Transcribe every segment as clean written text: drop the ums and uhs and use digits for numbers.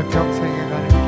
내 평생에 가는 길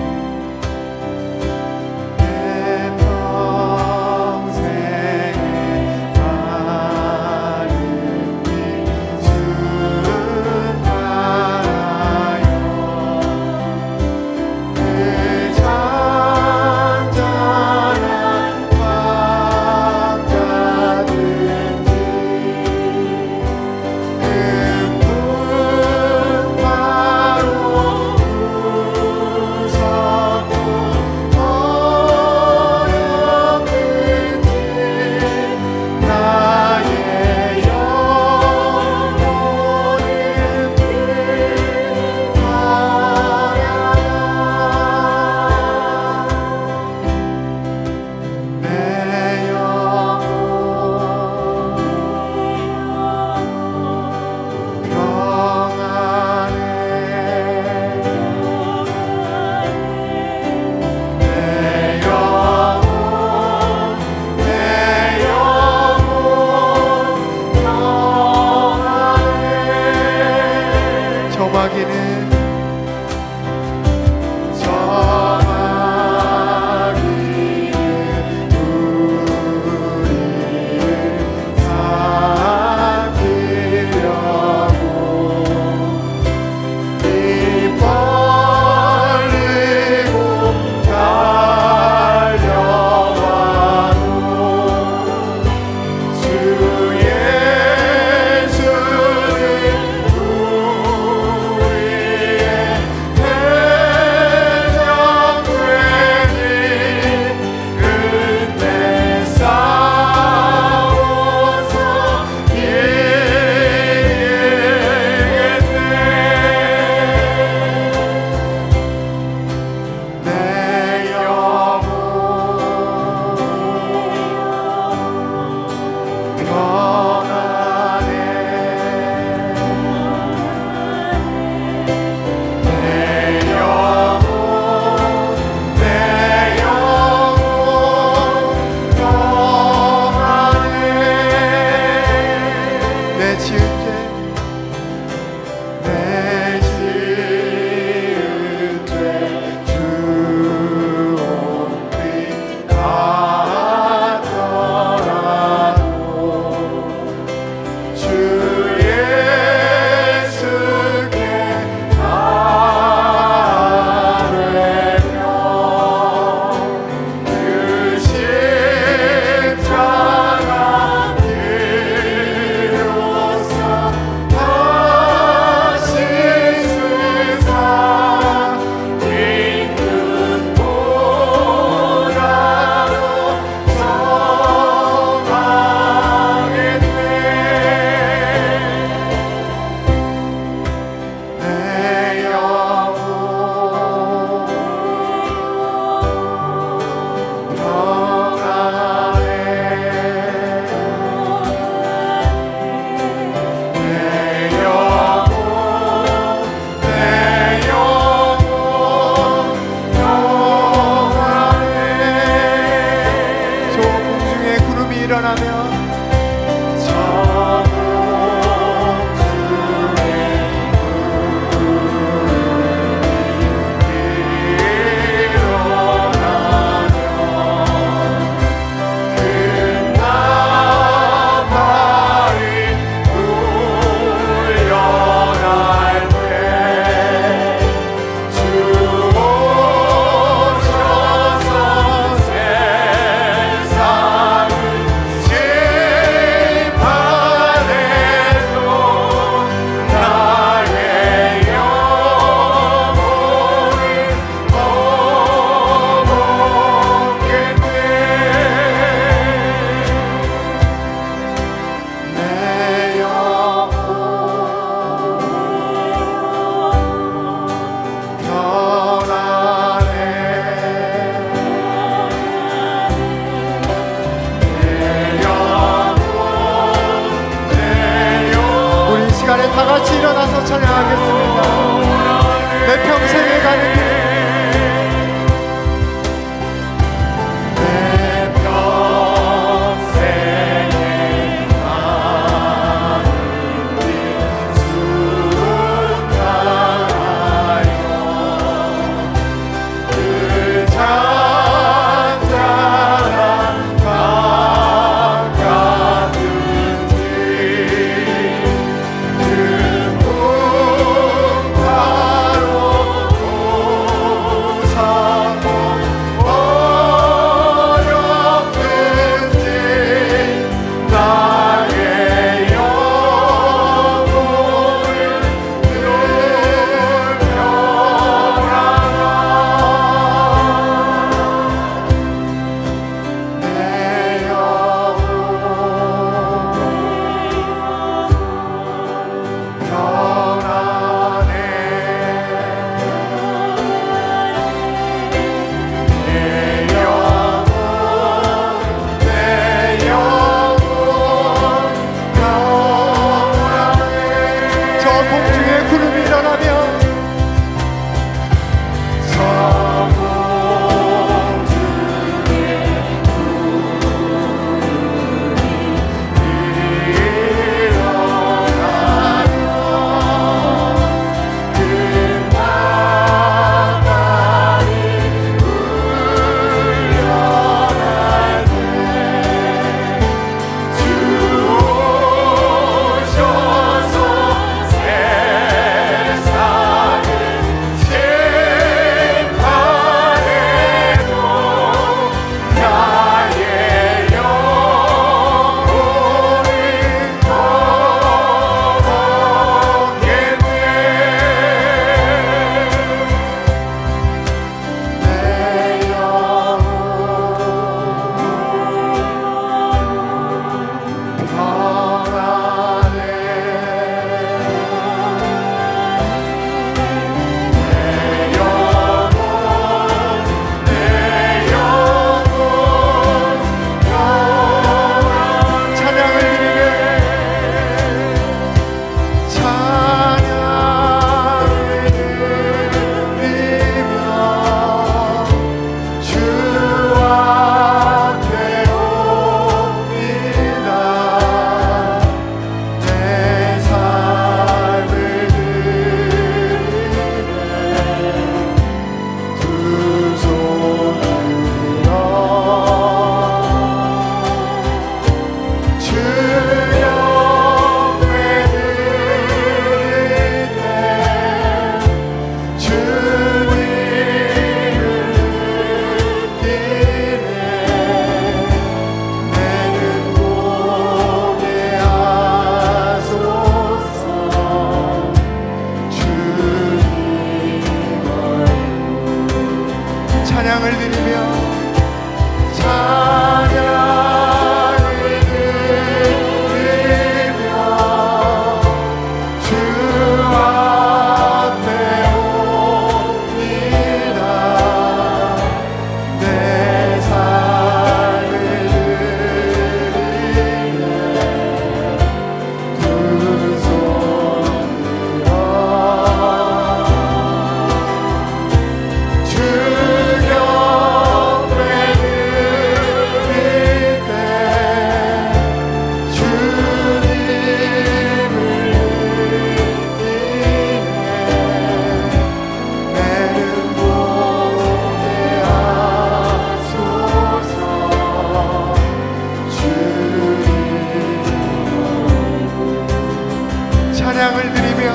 찬양을 드리며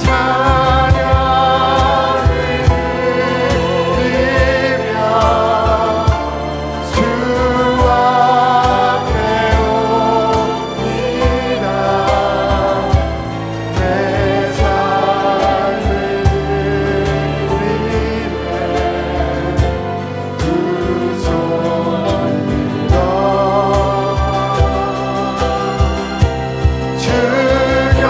찬양을 드리며 주 앞에 옵니다. 내 삶을 드리네 두 손 들어 주여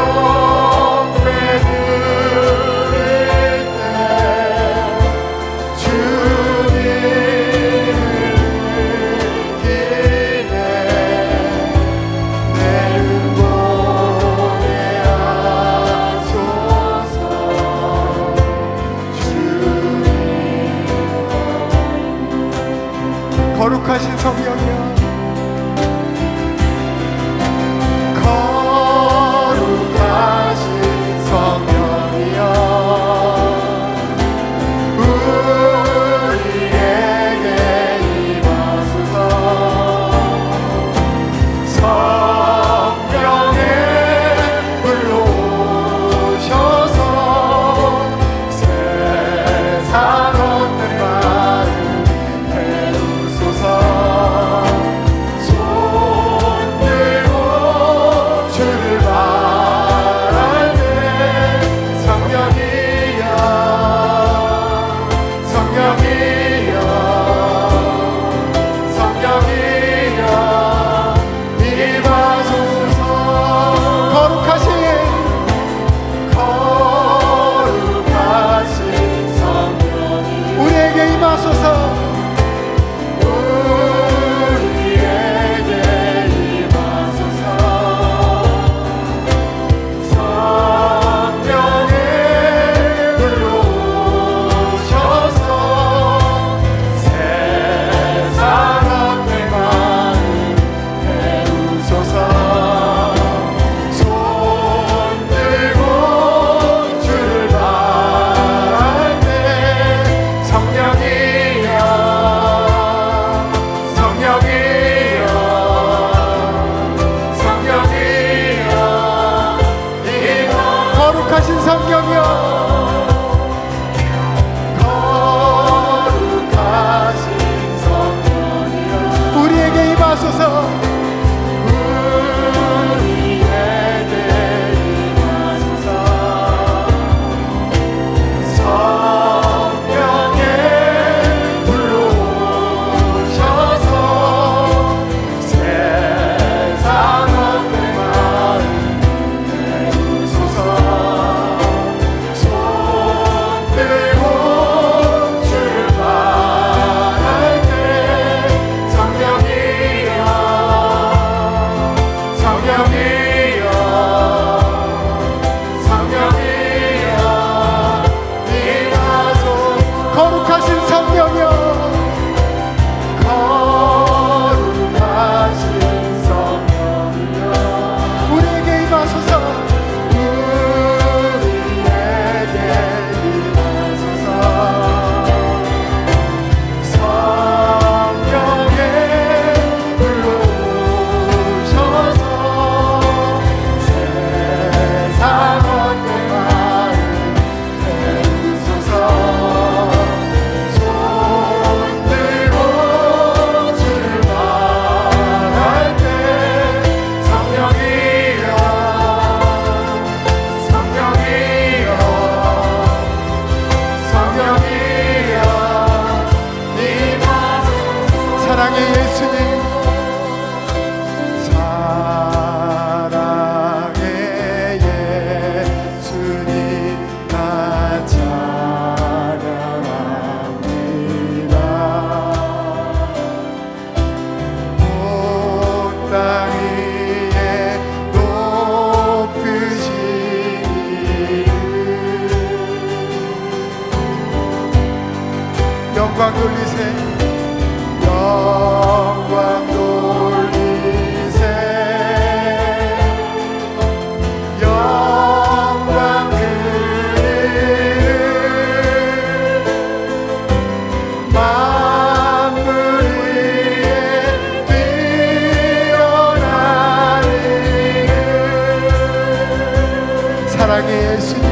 사랑의 예수님,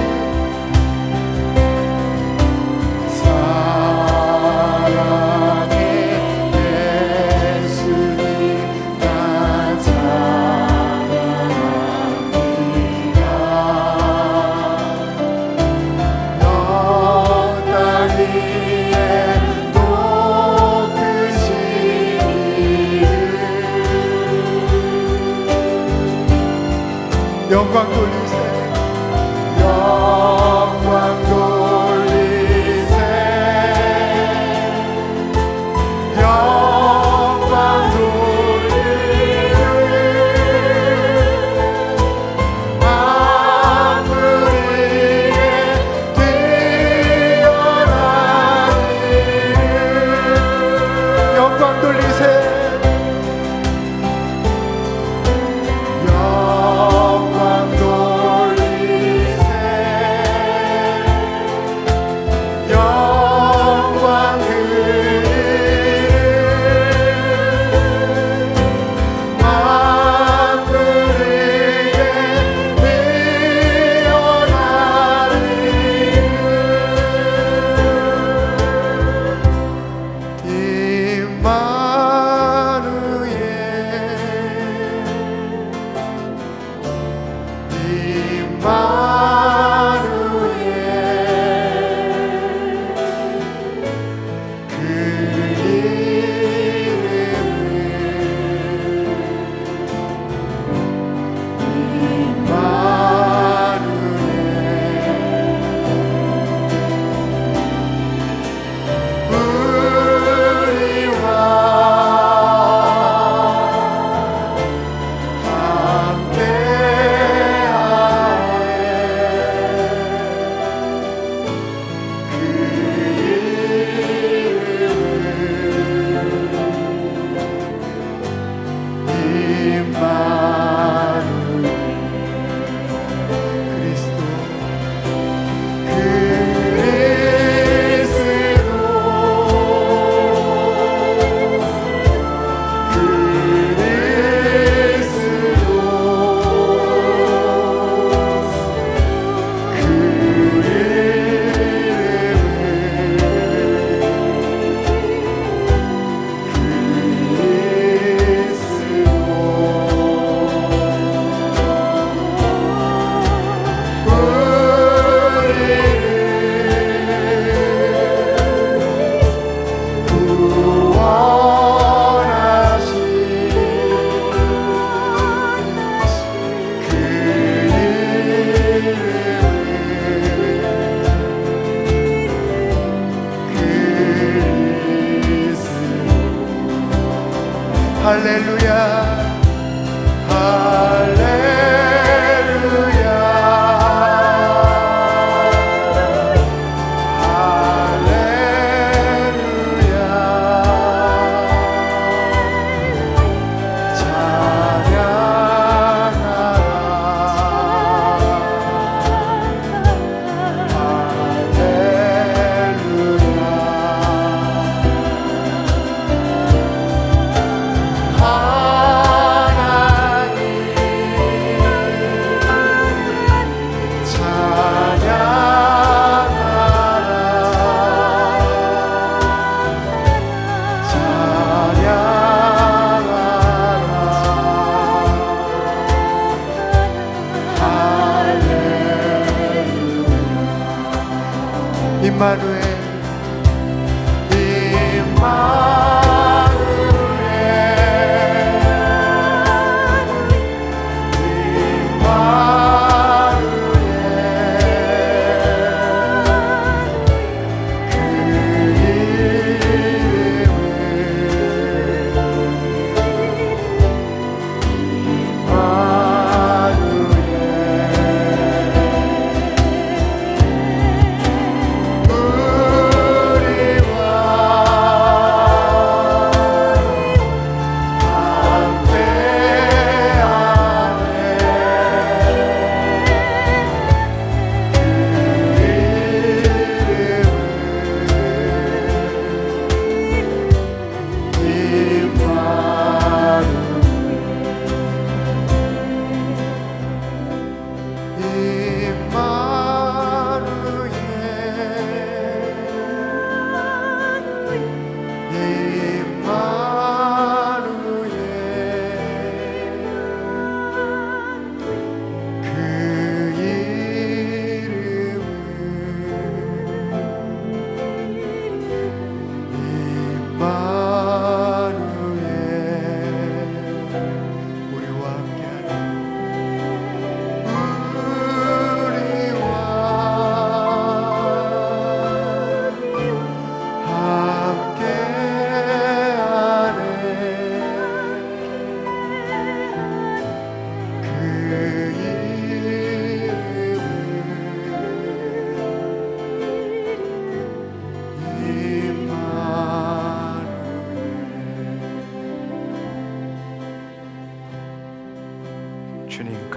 사랑의 예수님, 나 찬양합니다. 넌 땅 위에 높으신 이름, 영광 돌리세, 영광 돌리세, 영광 돌리세. 아무리에 뛰어난 이름, 영광 돌리세, 영광 돌리세, 영광 그 이름, 만물에게 뛰어난 이름, 임마누엘, 임마누엘, 그 할렐루야, 할렐루야, 할렐루야, 임마누엘, 임마누엘,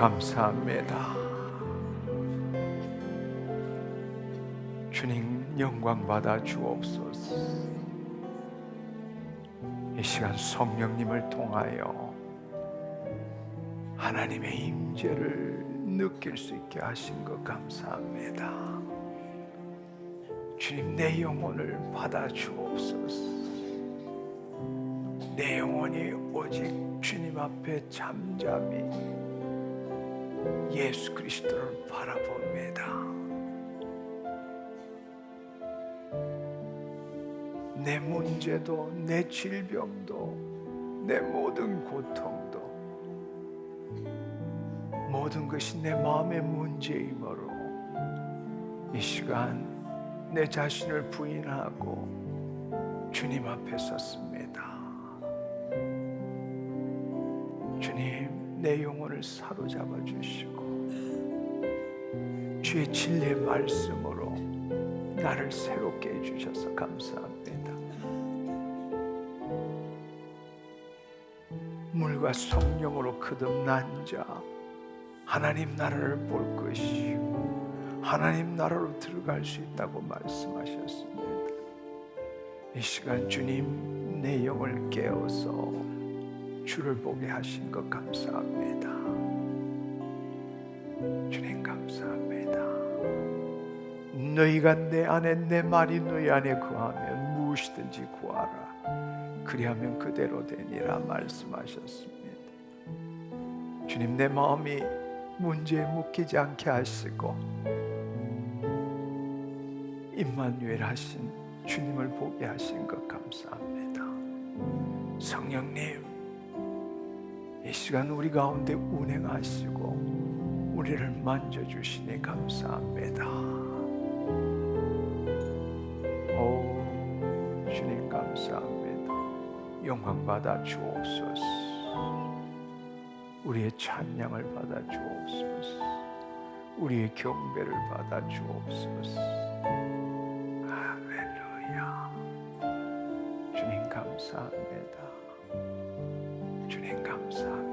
감사합니다. 주님 영광 받아 주옵소서. 이 시간 성령님을 통하여 하나님의 임재를 느낄 수 있게 하신 것 감사합니다. 주님 내 영혼을 받아 주옵소서. 내 영혼이 오직 주님 앞에 잠잠히 예수 그리스도를 바라봅니다. 내 문제도, 내 질병도, 내 모든 고통도, 모든 것이 내 마음의 문제이므로 이 시간 내 자신을 부인하고 주님 앞에 섰습니다. 주님, 내 영혼을 사로잡아 주시고 주의 진리의 말씀으로 나를 새롭게 해주셔서 감사합니다. 물과 성령으로 거듭난 자 하나님 나라를 볼 것이요 하나님 나라로 들어갈 수 있다고 말씀하셨습니다. 이 시간 주님 내 영을 깨워서 주를 보게 하신 것 감사합니다. 주님 감사합니다. 너희가 내 안에 내 말이 너희 안에 거하면 무엇이든지 구하라. 그리하면 그대로 되니라 말씀하셨습니다. 주님 내 마음이 문제에 묶이지 않게 하시고 임마누엘 하신 주님을 보게 하신 것 감사합니다. 성령님 이 시간 우리 가운데 운행하시고 우리를 만져주시니 감사합니다. 오 주님 감사합니다. 영광 받아 주옵소서. 우리의 찬양을 받아 주옵소서. 우리의 경배를 받아 주옵소서. 할렐루야. 주님 감사합니다. 주님 감사합니다.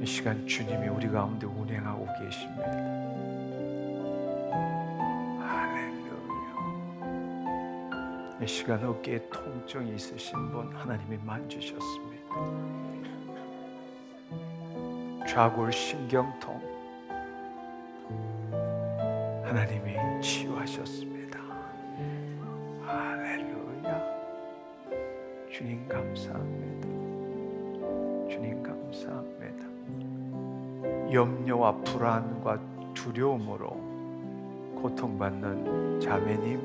이 시간 주님이 우리 가운데 운행하고 계십니다. 이 시간 어깨에 통증이 있으신 분 하나님이 만지셨습니다. 좌골 신경통 하나님이 치유하셨습니다. 할렐루야. 주님 감사합니다. 주님 감사합니다. 염려와 불안과 두려움으로 고통받는 자매님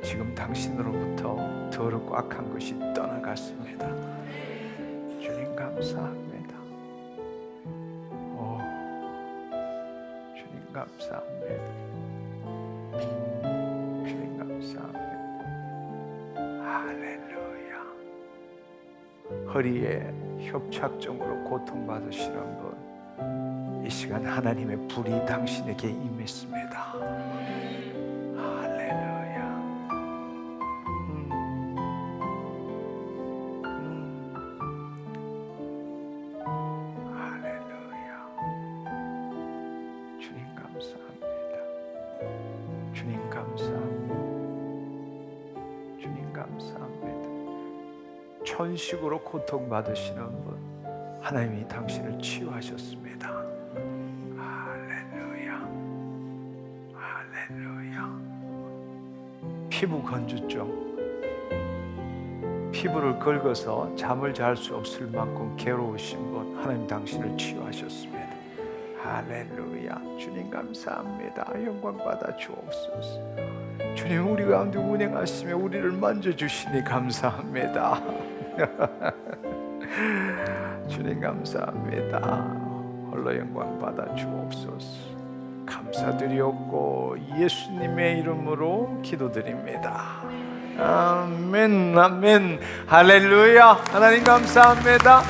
지금 당신으로부터 더럽고 악한 것이 떠나갔습니다. 주님 감사합니다. 오, 주님 감사합니다. 주님 감사합니다. 할렐루야. 허리에 협착증으로 고통받으시는 분 이 시간 하나님의 불이 당신에게 임했습니다. 천식으로 고통받으시는 분 하나님이 당신을 치유하셨습니다. 할렐루야. 할렐루야. 피부 건조증 피부를 긁어서 잠을 잘 수 없을 만큼 괴로우신 분 하나님 당신을 치유하셨습니다. 할렐루야. 주님 감사합니다. 영광 받아 주옵소서. 주님 우리 가운데 운행하시며 우리를 만져주시니 감사합니다. 주님 감사합니다. 홀로 영광 받아 주옵소서. 감사드리옵고 예수님의 이름으로 기도드립니다. 아멘 아멘. 할렐루야. 하나님 감사합니다.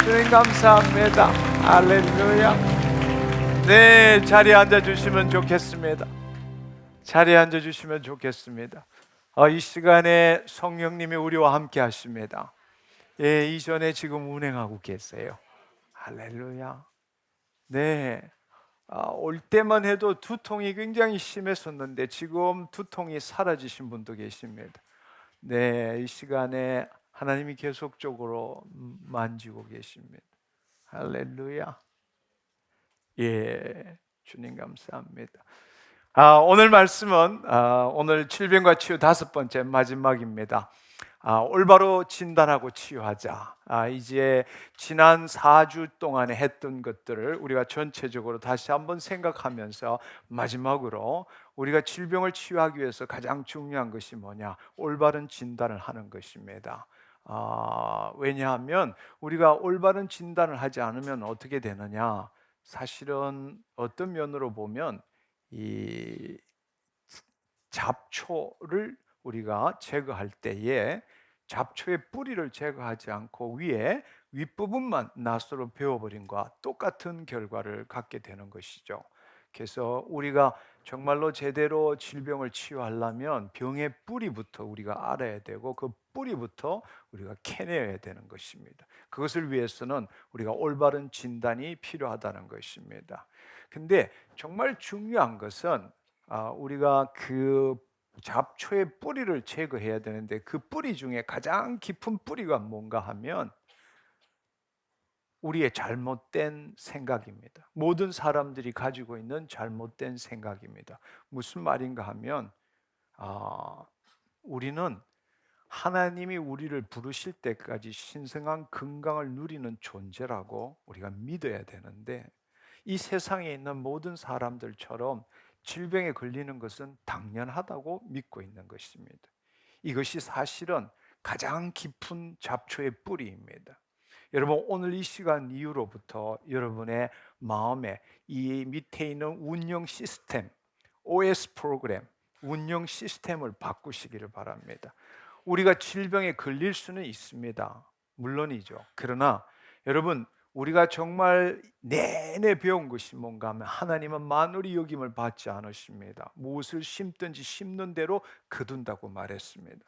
주님 감사합니다. 할렐루야. 네, 자리에 앉아주시면 좋겠습니다. 자리에 앉아주시면 좋겠습니다. 이 시간에 성령님이 우리와 함께 하십니다. 예, 이전에 지금 운행하고 계세요. 할렐루야. 네. 올 때만 해도 두통이 굉장히 심했었는데 지금 두통이 사라지신 분도 계십니다. 네, 이 시간에 하나님이 계속적으로 만지고 계십니다. 할렐루야. 예, 주님 감사합니다. 오늘 말씀은 오늘 질병과 치유 5번째 마지막입니다. 올바로 진단하고 치유하자. 이제 지난 4주 동안에 했던 것들을 우리가 전체적으로 다시 한번 생각하면서 마지막으로 우리가 질병을 치유하기 위해서 가장 중요한 것이 뭐냐? 올바른 진단을 하는 것입니다. 왜냐하면 우리가 올바른 진단을 하지 않으면 어떻게 되느냐? 사실은 어떤 면으로 보면 이 잡초를 우리가 제거할 때에 잡초의 뿌리를 제거하지 않고 위에 윗부분만 낫으로 베어버린 것과 똑같은 결과를 갖게 되는 것이죠. 그래서 우리가 정말로 제대로 질병을 치유하려면 병의 뿌리부터 우리가 알아야 되고 그 뿌리부터 우리가 캐내야 되는 것입니다. 그것을 위해서는 우리가 올바른 진단이 필요하다는 것입니다. 근데 정말 중요한 것은 우리가 그 잡초의 뿌리를 제거해야 되는데 그 뿌리 중에 가장 깊은 뿌리가 뭔가 하면 우리의 잘못된 생각입니다. 모든 사람들이 가지고 있는 잘못된 생각입니다. 무슨 말인가 하면 우리는 하나님이 우리를 부르실 때까지 신성한 건강을 누리는 존재라고 우리가 믿어야 되는데 이 세상에 있는 모든 사람들처럼 질병에 걸리는 것은 당연하다고 믿고 있는 것입니다. 이것이 사실은 가장 깊은 잡초의 뿌리입니다. 여러분, 오늘 이 시간 이후로부터 여러분의 마음에 이 밑에 있는 운영 시스템, OS 프로그램, 운영 시스템을 바꾸시기를 바랍니다. 우리가 질병에 걸릴 수는 있습니다. 물론이죠. 그러나 여러분, 우리가 정말 내내 배운 것이 뭔가 하면 하나님은 만물이 여김을 받지 않으십니다. 무엇을 심든지 심는 대로 거둔다고 말했습니다.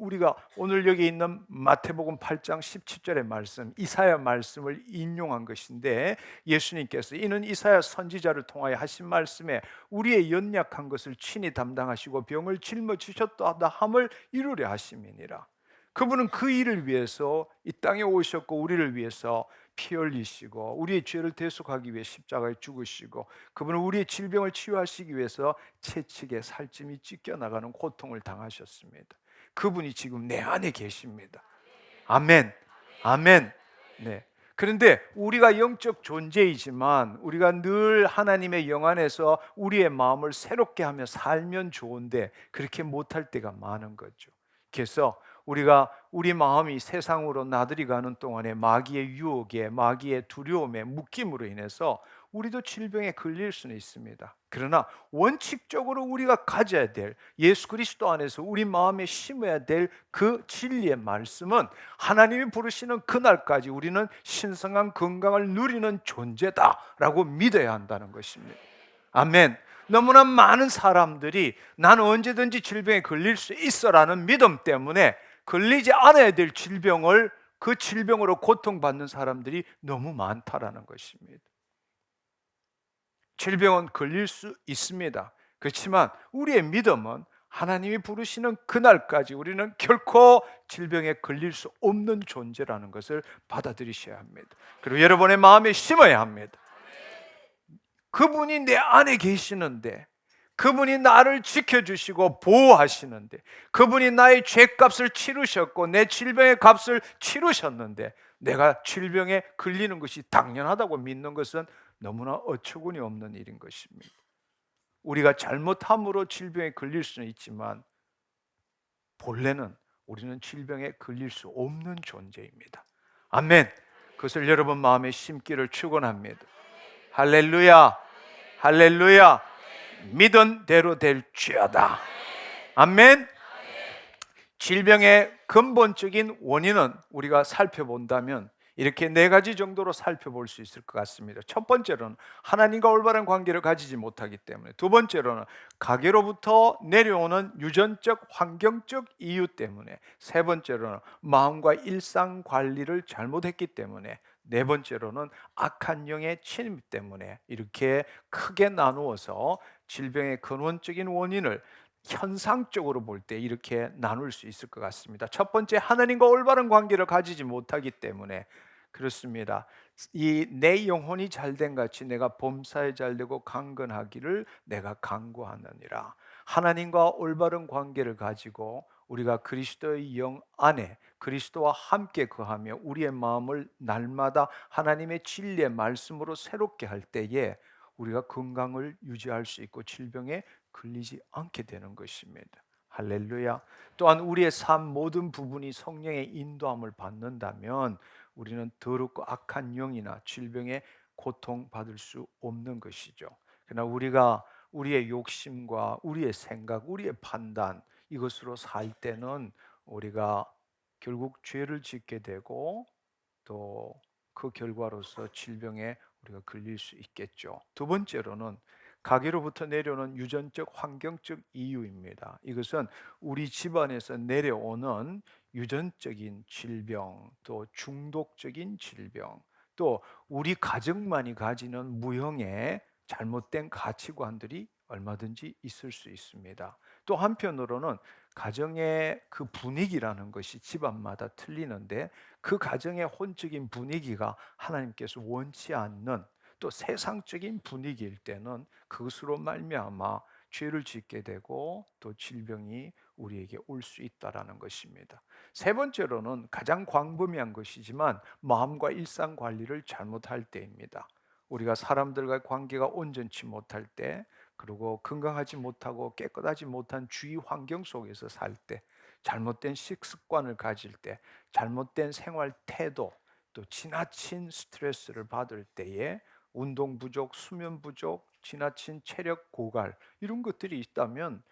우리가 오늘 여기 있는 마태복음 8장 17절의 말씀, 이사야 말씀을 인용한 것인데 예수님께서 이는 이사야 선지자를 통하여 하신 말씀에 우리의 연약한 것을 친히 담당하시고 병을 짊어지셨다 함을 이루려 하심이니라. 그분은 그 일을 위해서 이 땅에 오셨고 우리를 위해서 피 흘리시고 우리의 죄를 대속하기 위해 십자가에 죽으시고 그분은 우리의 질병을 치유하시기 위해서 채찍에 살찜이 찢겨나가는 고통을 당하셨습니다. 그분이 지금 내 안에 계십니다. 아멘. 아멘. 네. 그런데 우리가 영적 존재이지만 우리가 늘 하나님의 영 안에서 우리의 마음을 새롭게 하며 살면 좋은데 그렇게 못할 때가 많은 거죠. 그래서 우리가 우리 마음이 세상으로 나들이 가는 동안에 마귀의 유혹에 마귀의 두려움에 묶임으로 인해서 우리도 질병에 걸릴 수는 있습니다. 그러나 원칙적으로 우리가 가져야 될 예수 그리스도 안에서 우리 마음에 심어야 될 그 진리의 말씀은 하나님이 부르시는 그날까지 우리는 신성한 건강을 누리는 존재다라고 믿어야 한다는 것입니다. 아멘. 너무나 많은 사람들이 나는 언제든지 질병에 걸릴 수 있어라는 믿음 때문에 걸리지 않아야 될 질병을 그 질병으로 고통받는 사람들이 너무 많다라는 것입니다. 질병은 걸릴 수 있습니다. 그렇지만 우리의 믿음은 하나님이 부르시는 그날까지 우리는 결코 질병에 걸릴 수 없는 존재라는 것을 받아들이셔야 합니다. 그리고 여러분의 마음에 심어야 합니다. 그분이 내 안에 계시는데, 그분이 나를 지켜주시고 보호하시는데, 그분이 나의 죄값을 치르셨고 내 질병의 값을 치르셨는데 내가 질병에 걸리는 것이 당연하다고 믿는 것은 너무나 어처구니 없는 일인 것입니다. 우리가 잘못함으로 질병에 걸릴 수는 있지만 본래는 우리는 질병에 걸릴 수 없는 존재입니다. 아멘. 그것을 여러분 마음에 심기를 축원합니다. 할렐루야. 할렐루야. 믿은 대로 될지어다. 아멘. 질병의 근본적인 원인은 우리가 살펴본다면 이렇게 네 가지 정도로 살펴볼 수 있을 것 같습니다. 첫 번째로는 하나님과 올바른 관계를 가지지 못하기 때문에, 두 번째로는 가계로부터 내려오는 유전적 환경적 이유 때문에, 세 번째로는 마음과 일상 관리를 잘못했기 때문에, 네 번째로는 악한 영의 침입 때문에, 이렇게 크게 나누어서 질병의 근원적인 원인을 현상적으로 볼 때 이렇게 나눌 수 있을 것 같습니다. 첫 번째, 하나님과 올바른 관계를 가지지 못하기 때문에 그렇습니다. 이 내 영혼이 잘된 같이 내가 범사에 잘되고 강건하기를 내가 간구하느니라. 하나님과 올바른 관계를 가지고 우리가 그리스도의 영 안에 그리스도와 함께 거하며 우리의 마음을 날마다 하나님의 진리의 말씀으로 새롭게 할 때에 우리가 건강을 유지할 수 있고 질병에 걸리지 않게 되는 것입니다. 할렐루야. 또한 우리의 삶 모든 부분이 성령의 인도함을 받는다면 우리는 더럽고 악한 영이나 질병에 고통받을 수 없는 것이죠. 그러나 우리가 우리의 욕심과 우리의 생각, 우리의 판단 이것으로 살 때는 우리가 결국 죄를 짓게 되고 또 그 결과로서 질병에 우리가 걸릴 수 있겠죠. 두 번째로는 가게로부터 내려오는 유전적 환경적 이유입니다. 이것은 우리 집안에서 내려오는 유전적인 질병, 또 중독적인 질병, 또 우리 가정만이 가지는 무형의 잘못된 가치관들이 얼마든지 있을 수 있습니다. 또 한편으로는 가정의 그 분위기라는 것이 집안마다 틀리는데 그 가정의 혼적인 분위기가 하나님께서 원치 않는 또 세상적인 분위기일 때는 그것으로 말미암아 죄를 짓게 되고 또 질병이 우리에게 올 수 있다라는 것입니다. 세 번째로는 가장 광범위한 것이지만 마음과 일상 관리를 잘못할 때입니다. 우리가 사람들과의 관계가 온전치 못할 때, 그리고 건강하지 못하고 깨끗하지 못한 주위 환경 속에서 살 때, 잘못된 식습관을 가질 때, 잘못된 생활 태도, 또 지나친 스트레스를 받을 때에 운동 부족, 수면 부족, 지나친 체력 고갈 이런 것들이 있다면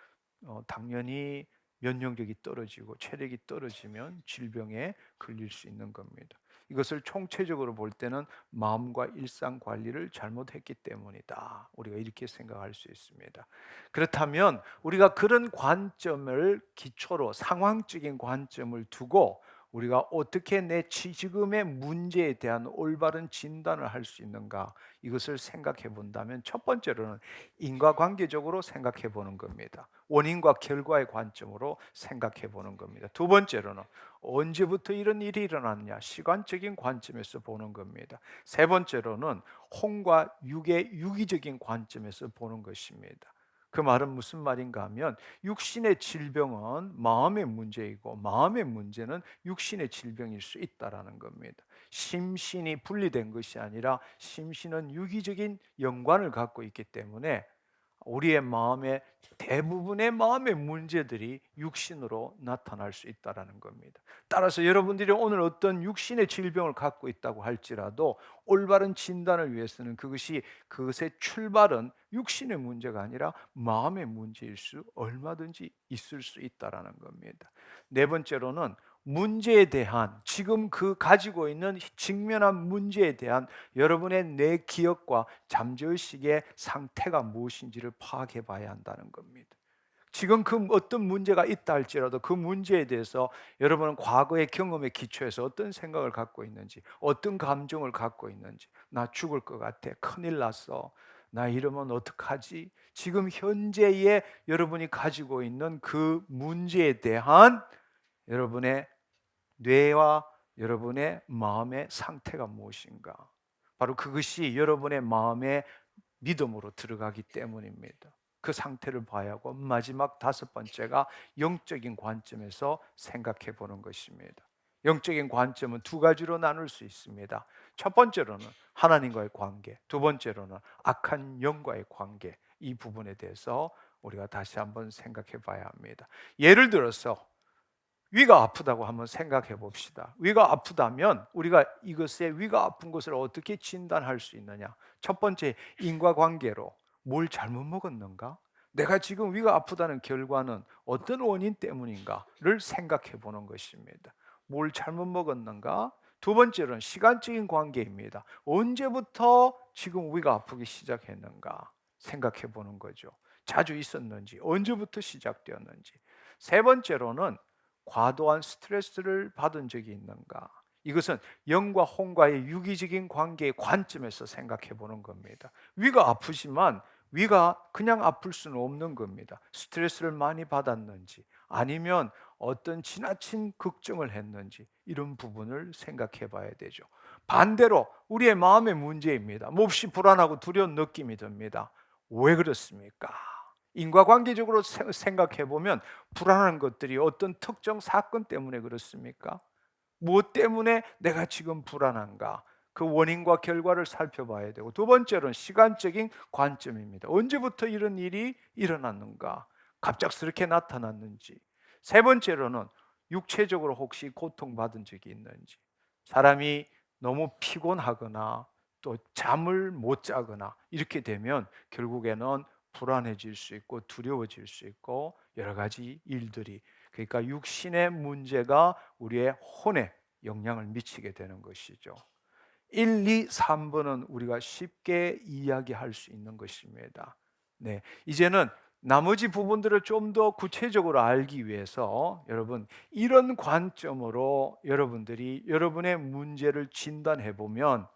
당연히 면역력이 떨어지고 체력이 떨어지면 질병에 걸릴 수 있는 겁니다. 이것을 총체적으로 볼 때는 마음과 일상 관리를 잘못했기 때문이다. 우리가 이렇게 생각할 수 있습니다. 그렇다면 우리가 그런 관점을 기초로 상황적인 관점을 두고 우리가 어떻게 내 지금의 문제에 대한 올바른 진단을 할 수 있는가, 이것을 생각해 본다면 첫 번째로는 인과관계적으로 생각해 보는 겁니다. 원인과 결과의 관점으로 생각해 보는 겁니다. 두 번째로는 언제부터 이런 일이 일어났냐, 시간적인 관점에서 보는 겁니다. 세 번째로는 혼과 육의 유기적인 관점에서 보는 것입니다. 그 말은 무슨 말인가 하면 육신의 질병은 마음의 문제이고 마음의 문제는 육신의 질병일 수 있다라는 겁니다. 심신이 분리된 것이 아니라 심신은 유기적인 연관을 갖고 있기 때문에 우리의 마음의 대부분의 마음의 문제들이 육신으로 나타날 수 있다라는 겁니다. 따라서 여러분들이 오늘 어떤 육신의 질병을 갖고 있다고 할지라도 올바른 진단을 위해서는 그것의 출발은 육신의 문제가 아니라 마음의 문제일 수 얼마든지 있을 수 있다라는 겁니다. 네 번째로는 문제에 대한 지금 그 가지고 있는 직면한 문제에 대한 여러분의 내 기억과 잠재의식의 상태가 무엇인지를 파악해 봐야 한다는 겁니다. 지금 그 어떤 문제가 있다 할지라도 그 문제에 대해서 여러분은 과거의 경험에 기초해서 어떤 생각을 갖고 있는지, 어떤 감정을 갖고 있는지, 나 죽을 것 같아, 큰일 났어, 나 이러면 어떡하지? 지금 현재의 여러분이 가지고 있는 그 문제에 대한 여러분의 뇌와 여러분의 마음의 상태가 무엇인가? 바로 그것이 여러분의 마음의 믿음으로 들어가기 때문입니다. 그 상태를 봐야 하고, 마지막 다섯 번째가 영적인 관점에서 생각해 보는 것입니다. 영적인 관점은 두 가지로 나눌 수 있습니다. 첫 번째로는 하나님과의 관계, 두 번째로는 악한 영과의 관계, 이 부분에 대해서 우리가 다시 한번 생각해 봐야 합니다. 예를 들어서 위가 아프다고 한번 생각해 봅시다. 위가 아프다면 우리가 이것의 위가 아픈 것을 어떻게 진단할 수 있느냐? 첫 번째, 인과관계로 뭘 잘못 먹었는가? 내가 지금 위가 아프다는 결과는 어떤 원인 때문인가를 생각해 보는 것입니다. 뭘 잘못 먹었는가? 두 번째로는 시간적인 관계입니다. 언제부터 지금 위가 아프기 시작했는가 생각해 보는 거죠. 자주 있었는지, 언제부터 시작되었는지. 세 번째로는 과도한 스트레스를 받은 적이 있는가. 이것은 영과 혼과의 유기적인 관계의 관점에서 생각해 보는 겁니다. 위가 아프지만 위가 그냥 아플 수는 없는 겁니다. 스트레스를 많이 받았는지, 아니면 어떤 지나친 걱정을 했는지, 이런 부분을 생각해 봐야 되죠. 반대로 우리의 마음의 문제입니다. 몹시 불안하고 두려운 느낌이 듭니다. 왜 그렇습니까? 인과관계적으로 생각해 보면 불안한 것들이 어떤 특정 사건 때문에 그렇습니까? 무엇 때문에 내가 지금 불안한가? 그 원인과 결과를 살펴봐야 되고, 두 번째로는 시간적인 관점입니다. 언제부터 이런 일이 일어났는가? 갑작스럽게 나타났는지. 세 번째로는 육체적으로 혹시 고통받은 적이 있는지. 사람이 너무 피곤하거나 또 잠을 못 자거나 이렇게 되면 결국에는 불안해질 수 있고 두려워질 수 있고 여러 가지 일들이, 그러니까 육신의 문제가 우리의 혼에 영향을 미치게 되는 것이죠. 1, 2, 3번은 우리가 쉽게 이야기할 수 있는 것입니다. 네, 이제는 나머지 부분들을 좀 더 구체적으로 알기 위해서 여러분 이런 관점으로 여러분들이 여러분의 문제를 진단해 보면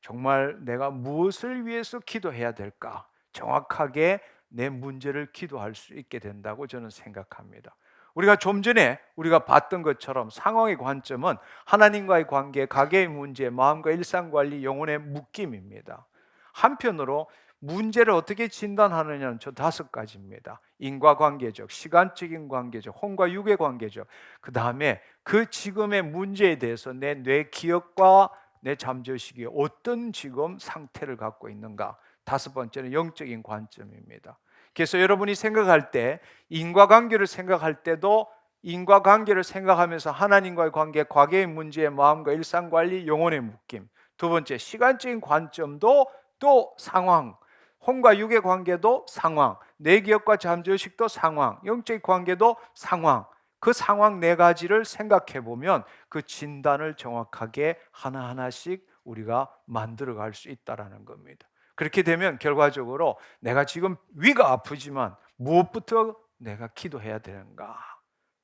정말 내가 무엇을 위해서 기도해야 될까? 정확하게 내 문제를 기도할 수 있게 된다고 저는 생각합니다. 우리가 좀 전에 우리가 봤던 것처럼 상황의 관점은 하나님과의 관계, 가계의 문제, 마음과 일상관리, 영혼의 묶임입니다. 한편으로 문제를 어떻게 진단하느냐는 저 5가지입니다. 인과관계적, 시간적인 관계적, 혼과 육의 관계적, 그 다음에 그 지금의 문제에 대해서 내 뇌 기억과 내 잠재의식이 어떤 지금 상태를 갖고 있는가. 5번째는 영적인 관점입니다. 그래서 여러분이 생각할 때 인과관계를 생각할 때도 인과관계를 생각하면서 하나님과의 관계, 과거의 문제, 마음과 일상관리, 영혼의 묶임. 두 번째, 시간적인 관점도 또 상황, 혼과 육의 관계도 상황, 내 기억과 잠재의식도 상황, 영적인 관계도 상황. 그 상황 4가지를 생각해 보면 그 진단을 정확하게 하나하나씩 우리가 만들어 갈 수 있다는 겁니다. 그렇게 되면 결과적으로 내가 지금 위가 아프지만 무엇부터 내가 기도해야 되는가?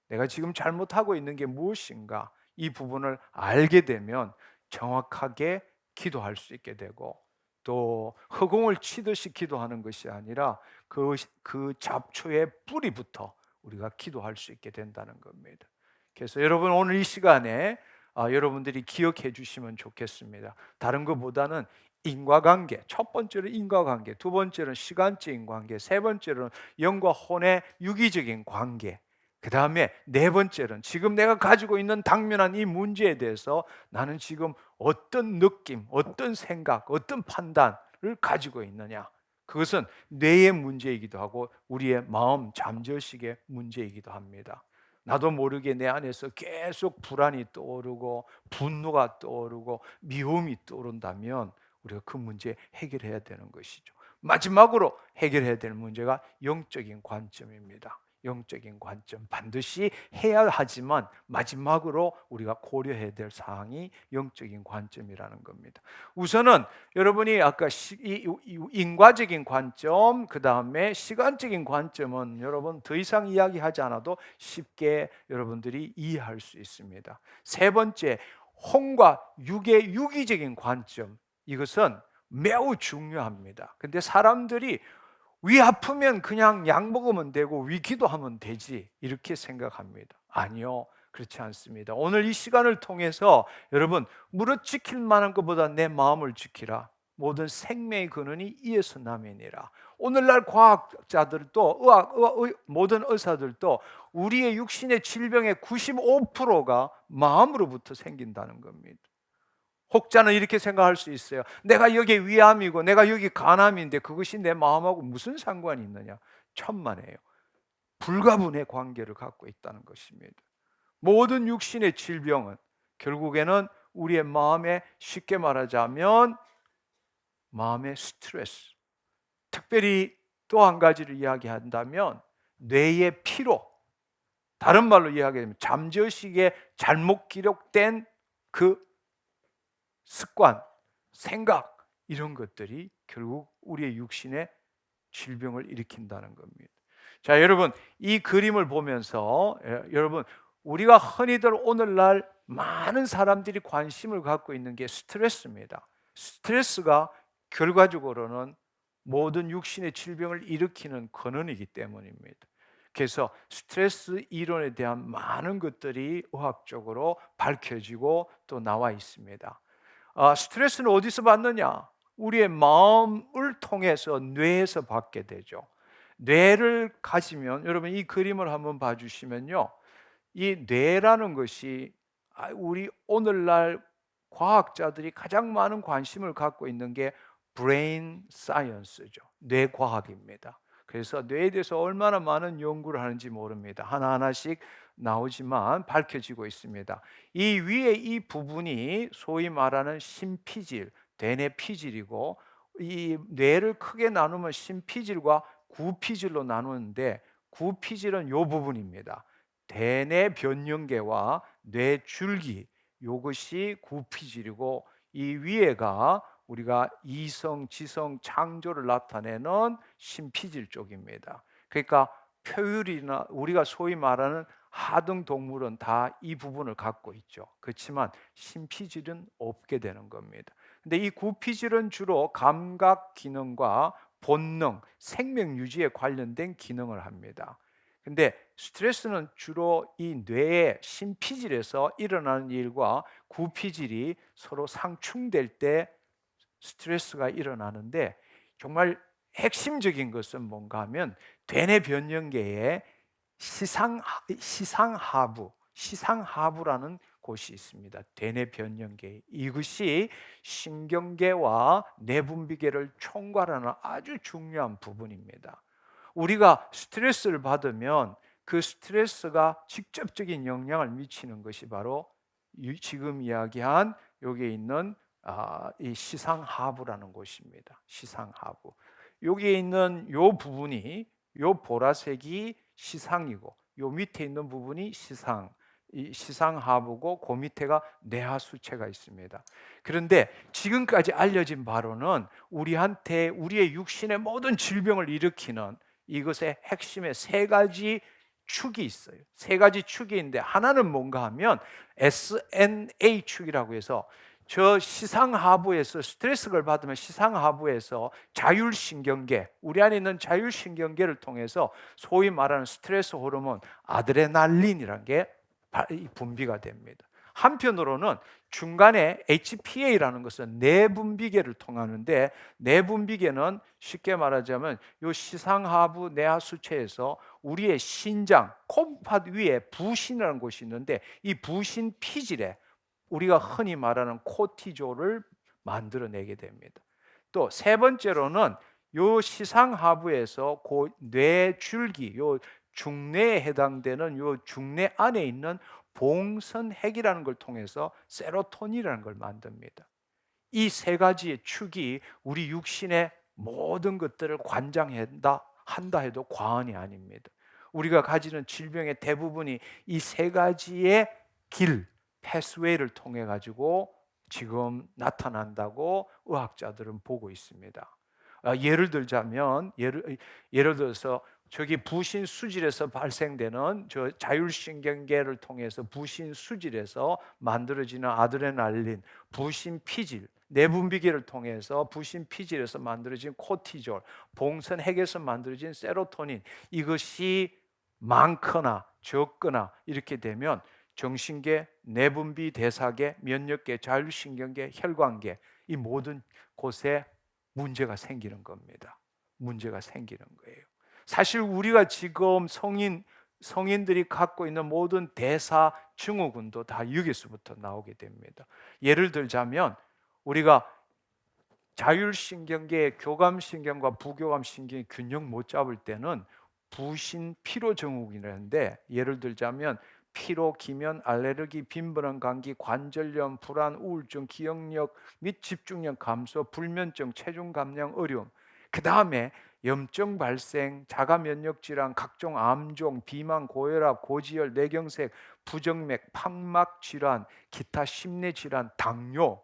내가 지금 잘못하고 있는 게 무엇인가? 이 부분을 알게 되면 정확하게 기도할 수 있게 되고, 또 허공을 치듯이 기도하는 것이 아니라 그 잡초의 뿌리부터 우리가 기도할 수 있게 된다는 겁니다. 그래서 여러분 오늘 이 시간에 여러분들이 기억해 주시면 좋겠습니다. 다른 것보다는 인과관계, 첫 번째로 인과관계, 두 번째는 시간적인 관계, 세 번째로는 영과 혼의 유기적인 관계, 그 다음에 4번째는 지금 내가 가지고 있는 당면한 이 문제에 대해서 나는 지금 어떤 느낌, 어떤 생각, 어떤 판단을 가지고 있느냐. 그것은 뇌의 문제이기도 하고 우리의 마음, 잠재의식의 문제이기도 합니다. 나도 모르게 내 안에서 계속 불안이 떠오르고 분노가 떠오르고 미움이 떠오른다면 우리가 그 문제 해결해야 되는 것이죠. 마지막으로 해결해야 될 문제가 영적인 관점입니다. 영적인 관점, 반드시 해야 하지만 마지막으로 우리가 고려해야 될 사항이 영적인 관점이라는 겁니다. 우선은 여러분이 아까 인과적인 관점, 그 다음에 시간적인 관점은 여러분 더 이상 이야기하지 않아도 쉽게 여러분들이 이해할 수 있습니다. 세 번째, 혼과 육의 유기적인 관점, 이것은 매우 중요합니다. 근데 사람들이 위 아프면 그냥 약 먹으면 되고 위 기도하면 되지 이렇게 생각합니다. 아니요, 그렇지 않습니다. 오늘 이 시간을 통해서 여러분 무릇 지킬 만한 것보다 내 마음을 지키라. 모든 생명의 근원이 이에서 남이니라. 오늘날 과학자들도 모든 의사들도 우리의 육신의 질병의 95%가 마음으로부터 생긴다는 겁니다. 혹자는 이렇게 생각할 수 있어요. 내가 여기 위암이고 내가 여기 간암인데 그것이 내 마음하고 무슨 상관이 있느냐? 천만에요. 불가분의 관계를 갖고 있다는 것입니다. 모든 육신의 질병은 결국에는 우리의 마음에, 쉽게 말하자면 마음의 스트레스, 특별히 또 한 가지를 이야기한다면 뇌의 피로, 다른 말로 이야기하면 잠재의식에 잘못 기록된 그 습관, 생각 이런 것들이 결국 우리의 육신에 질병을 일으킨다는 겁니다. 자, 여러분 이 그림을 보면서 여러분 우리가 흔히들 오늘날 많은 사람들이 관심을 갖고 있는 게 스트레스입니다. 스트레스가 결과적으로는 모든 육신의 질병을 일으키는 근원이기 때문입니다. 그래서 스트레스 이론에 대한 많은 것들이 의학적으로 밝혀지고 또 나와 있습니다. 스트레스는 어디서 받느냐? 우리의 마음을 통해서 뇌에서 받게 되죠. 뇌를 가지면 여러분 이 그림을 한번 봐주시면요, 이 뇌라는 것이 우리 오늘날 과학자들이 가장 많은 관심을 갖고 있는 게 브레인 사이언스죠. 뇌과학입니다. 그래서 뇌에 대해서 얼마나 많은 연구를 하는지 모릅니다. 하나하나씩 나오지만 밝혀지고 있습니다. 이 위에 이 부분이 소위 말하는 심피질, 대뇌피질이고, 이 뇌를 크게 나누면 심피질과 구피질로 나누는데, 구피질은 이 부분입니다. 대뇌 변형계와 뇌줄기, 이것이 구피질이고, 이 위에가 우리가 이성, 지성, 창조를 나타내는 심피질 쪽입니다. 그러니까 표율이나 우리가 소위 말하는 하등 동물은 다 이 부분을 갖고 있죠. 그렇지만 심피질은 없게 되는 겁니다. 근데 이 구피질은 주로 감각 기능과 본능, 생명 유지에 관련된 기능을 합니다. 근데 스트레스는 주로 이 뇌의 심피질에서 일어나는 일과 구피질이 서로 상충될 때 스트레스가 일어나는데, 정말 핵심적인 것은 뭔가 하면 되뇌 변형계의 시상하부라는 곳이 있습니다. 되뇌 변형계, 이것이 신경계와 내분비계를 총괄하는 아주 중요한 부분입니다. 우리가 스트레스를 받으면 그 스트레스가 직접적인 영향을 미치는 것이 바로 지금 이야기한 여기에 있는 이 시상하부라는 곳입니다. 시상하부. 여기에 있는 요 부분이, 요 보라색이 시상이고, 요 밑에 있는 부분이 시상. 이 시상하부고, 그 밑에가 뇌하수체가 있습니다. 그런데 지금까지 알려진 바로는 우리한테 우리의 육신의 모든 질병을 일으키는 이것의 핵심에 세 가지 축이 있어요. 세 가지 축이 있는데, 하나는 뭔가 하면 SNA 축이라고 해서, 저 시상하부에서 스트레스를 받으면 시상하부에서 자율신경계, 우리 안에 있는 자율신경계를 통해서 소위 말하는 스트레스 호르몬 아드레날린이라는 게 분비가 됩니다. 한편으로는 중간에 HPA라는 것은 내분비계를 통하는데, 내분비계는 쉽게 말하자면 이 시상하부 뇌하수체에서 우리의 신장, 콩팥 위에 부신이라는 곳이 있는데, 이 부신 피질에 우리가 흔히 말하는 코티졸을 만들어내게 됩니다. 또 세 번째로는 요 시상하부에서 뇌줄기, 요 중뇌에 해당되는 요 중뇌 안에 있는 봉선핵이라는 걸 통해서 세로토닌이라는 걸 만듭니다. 이 세 가지의 축이 우리 육신의 모든 것들을 관장한다 해도 과언이 아닙니다. 우리가 가지는 질병의 대부분이 이 세 가지의 길, 패스웨이를 통해 가지고 지금 나타난다고 의학자들은 보고 있습니다. 예를 들자면 예를 들어서 저기 부신 수질에서 발생되는 저 자율신경계를 통해서 부신 수질에서 만들어지는 아드레날린, 부신 피질, 내분비계를 통해서 부신 피질에서 만들어진 코티졸, 봉선핵에서 만들어진 세로토닌, 이것이 많거나 적거나 이렇게 되면 정신계, 내분비 대사계, 면역계, 자율신경계, 혈관계, 이 모든 곳에 문제가 생기는 겁니다. 문제가 생기는 거예요. 사실 우리가 지금 성인들이 갖고 있는 모든 대사 증후군도 다 여기서부터 나오게 됩니다. 예를 들자면 우리가 자율신경계의 교감신경과 부교감신경의 균형 못 잡을 때는 부신 피로증후군이라는데, 예를 들자면 피로, 기면, 알레르기, 빈번한 감기, 관절염, 불안, 우울증, 기억력 및 집중력 감소, 불면증, 체중 감량 어려움, 그 다음에 염증 발생, 자가 면역 질환, 각종 암종, 비만, 고혈압, 고지혈, 뇌경색, 부정맥, 판막 질환, 기타 심내 질환, 당뇨,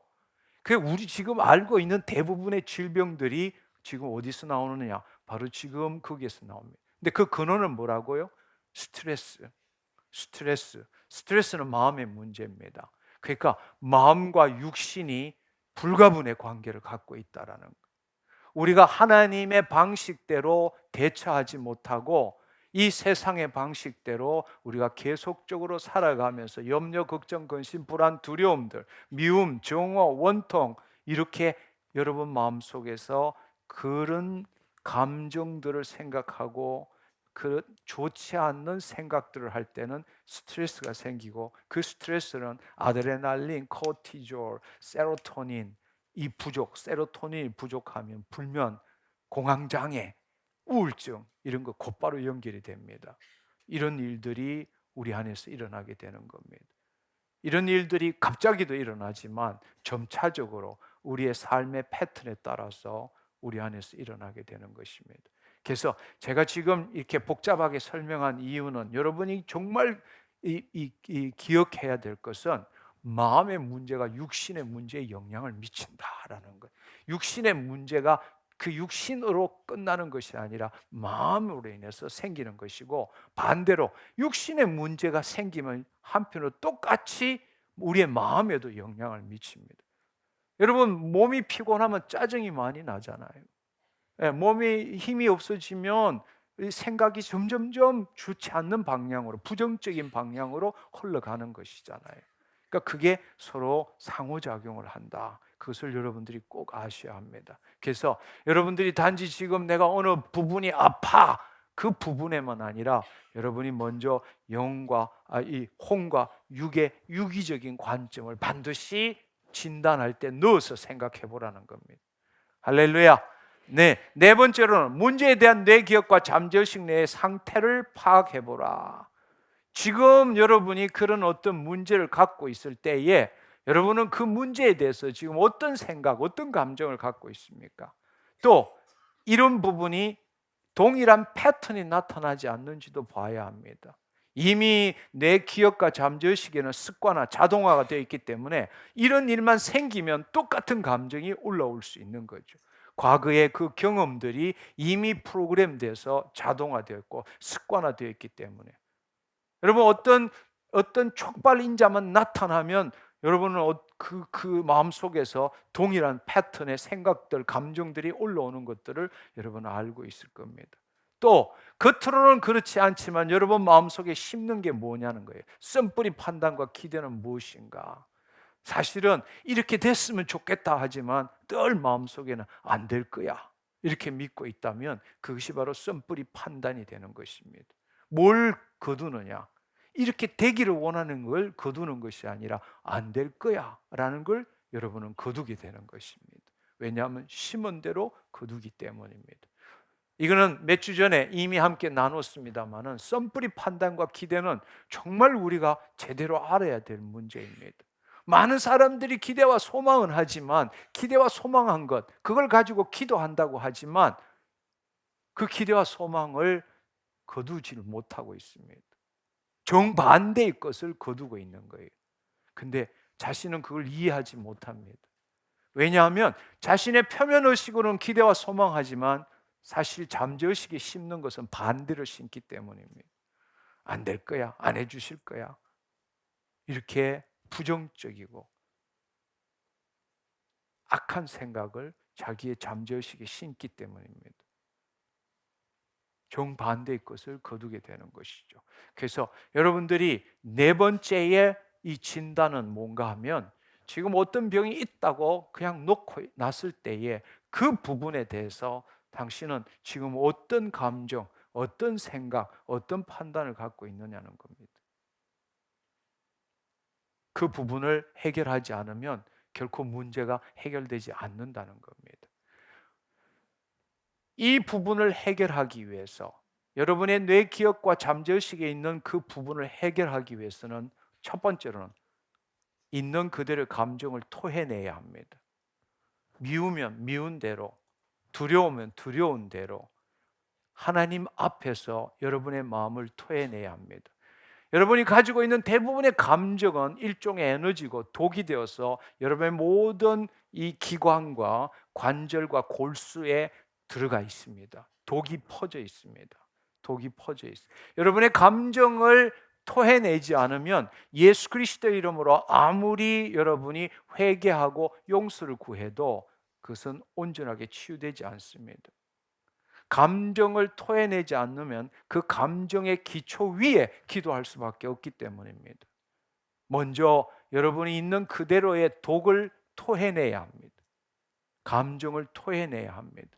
그 우리 지금 알고 있는 대부분의 질병들이 지금 어디서 나오느냐? 바로 지금 거기에서 나옵니다. 근데 그 근원은 뭐라고요? 스트레스. 스트레스는 마음의 문제입니다. 그러니까 마음과 육신이 불가분의 관계를 갖고 있다라는 거. 우리가 하나님의 방식대로 대처하지 못하고 이 세상의 방식대로 우리가 계속적으로 살아가면서 염려, 걱정, 근심, 불안, 두려움들, 미움, 정오, 원통 이렇게 여러분 마음속에서 그런 감정들을 생각하고 그 좋지 않는 생각들을 할 때는 스트레스가 생기고 그 스트레스는 아드레날린, 코티졸, 세로토닌 이 부족, 세로토닌이 부족하면 불면, 공황장애, 우울증 이런 거 곧바로 연결이 됩니다. 이런 일들이 우리 안에서 일어나게 되는 겁니다. 이런 일들이 갑자기도 일어나지만 점차적으로 우리의 삶의 패턴에 따라서 우리 안에서 일어나게 되는 것입니다. 그래서 제가 지금 이렇게 복잡하게 설명한 이유는 여러분이 정말 기억해야 될 것은 마음의 문제가 육신의 문제에 영향을 미친다라는 것. 육신의 문제가 그 육신으로 끝나는 것이 아니라 마음으로 인해서 생기는 것이고, 반대로 육신의 문제가 생기면 한편으로 똑같이 우리의 마음에도 영향을 미칩니다. 여러분 몸이 피곤하면 짜증이 많이 나잖아요. 몸이 힘이 없어지면 생각이 점점점 좋지 않는 방향으로, 부정적인 방향으로 흘러가는 것이잖아요. 그러니까 그게 서로 상호작용을 한다. 그것을 여러분들이 꼭 아셔야 합니다. 그래서 여러분들이 단지 지금 내가 어느 부분이 아파 그 부분에만 아니라 여러분이 먼저 영과 이 혼과 육의 유기적인 관점을 반드시 진단할 때 넣어서 생각해 보라는 겁니다. 할렐루야. 네 번째로는 문제에 대한 뇌 기억과 잠재의식 내의 상태를 파악해 보라. 지금 여러분이 그런 어떤 문제를 갖고 있을 때에 여러분은 그 문제에 대해서 지금 어떤 생각, 어떤 감정을 갖고 있습니까? 또 이런 부분이 동일한 패턴이 나타나지 않는지도 봐야 합니다. 이미 내 기억과 잠재의식에는 습관화, 자동화가 되어 있기 때문에 이런 일만 생기면 똑같은 감정이 올라올 수 있는 거죠. 과거의 그 경험들이 이미 프로그램돼서 자동화되었고 습관화되어 있기 때문에 여러분 어떤 촉발 인자만 나타나면 여러분은 그 마음 속에서 동일한 패턴의 생각들, 감정들이 올라오는 것들을 여러분은 알고 있을 겁니다. 또 겉으로는 그렇지 않지만 여러분 마음속에 심는 게 뭐냐는 거예요. 씀뿌리 판단과 기대는 무엇인가? 사실은 이렇게 됐으면 좋겠다 하지만 늘 마음속에는 안 될 거야 이렇게 믿고 있다면 그것이 바로 씀뿌리 판단이 되는 것입니다. 뭘 거두느냐? 이렇게 되기를 원하는 걸 거두는 것이 아니라 안 될 거야 라는 걸 여러분은 거두게 되는 것입니다. 왜냐하면 심은 대로 거두기 때문입니다. 이거는 몇 주 전에 이미 함께 나눴습니다만은 썸뿌리 판단과 기대는 정말 우리가 제대로 알아야 될 문제입니다. 많은 사람들이 기대와 소망은 하지만 기대와 소망한 것 그걸 가지고 기도한다고 하지만 그 기대와 소망을 거두지를 못하고 있습니다. 정반대의 것을 거두고 있는 거예요. 근데 자신은 그걸 이해하지 못합니다. 왜냐하면 자신의 표면의식으로는 기대와 소망하지만 사실 잠재의식에 심는 것은 반대를 심기 때문입니다. 안 될 거야, 안 해주실 거야 이렇게 부정적이고 악한 생각을 자기의 잠재의식에 심기 때문입니다. 정반대의 것을 거두게 되는 것이죠. 그래서 여러분들이 네 번째의 이 진단은 뭔가 하면 지금 어떤 병이 있다고 그냥 놓고 놨을 때에 그 부분에 대해서 당신은 지금 어떤 감정, 어떤 생각, 어떤 판단을 갖고 있느냐는 겁니다. 그 부분을 해결하지 않으면 결코 문제가 해결되지 않는다는 겁니다. 이 부분을 해결하기 위해서 여러분의 뇌 기억과 잠재의식에 있는 그 부분을 해결하기 위해서는 첫 번째로는 있는 그대로의 감정을 토해내야 합니다. 미우면 미운 대로, 두려우면 두려운 대로 하나님 앞에서 여러분의 마음을 토해내야 합니다. 여러분이 가지고 있는 대부분의 감정은 일종의 에너지고 독이 되어서 여러분의 모든 이 기관과 관절과 골수에 들어가 있습니다. 독이 퍼져 있습니다. 독이 퍼져 있습니다. 여러분의 감정을 토해내지 않으면 예수 그리스도의 이름으로 아무리 여러분이 회개하고 용서를 구해도 그것은 온전하게 치유되지 않습니다. 감정을 토해내지 않으면 그 감정의 기초 위에 기도할 수밖에 없기 때문입니다. 먼저 여러분이 있는 그대로의 독을 토해내야 합니다. 감정을 토해내야 합니다.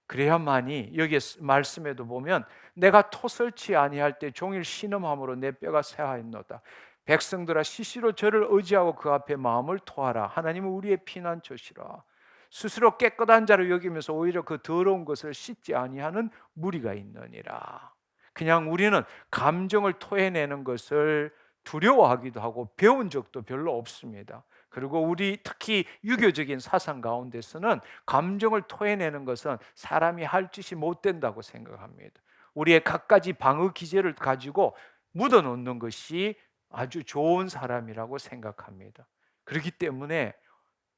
그래야만이 여기 말씀에도 보면 내가 토설치 아니할 때 종일 신음함으로 내 뼈가 쇠하였노다. 백성들아 시시로 저를 의지하고 그 앞에 마음을 토하라. 하나님은 우리의 피난처시라. 스스로 깨끗한 자로 여기면서 오히려 그 더러운 것을 씻지 아니하는 무리가 있느니라. 그냥 우리는 감정을 토해내는 것을 두려워하기도 하고 배운 적도 별로 없습니다. 그리고 우리 특히 유교적인 사상 가운데서는 감정을 토해내는 것은 사람이 할 짓이 못 된다고 생각합니다. 우리의 갖가지 방어 기제를 가지고 묻어놓는 것이 아주 좋은 사람이라고 생각합니다. 그렇기 때문에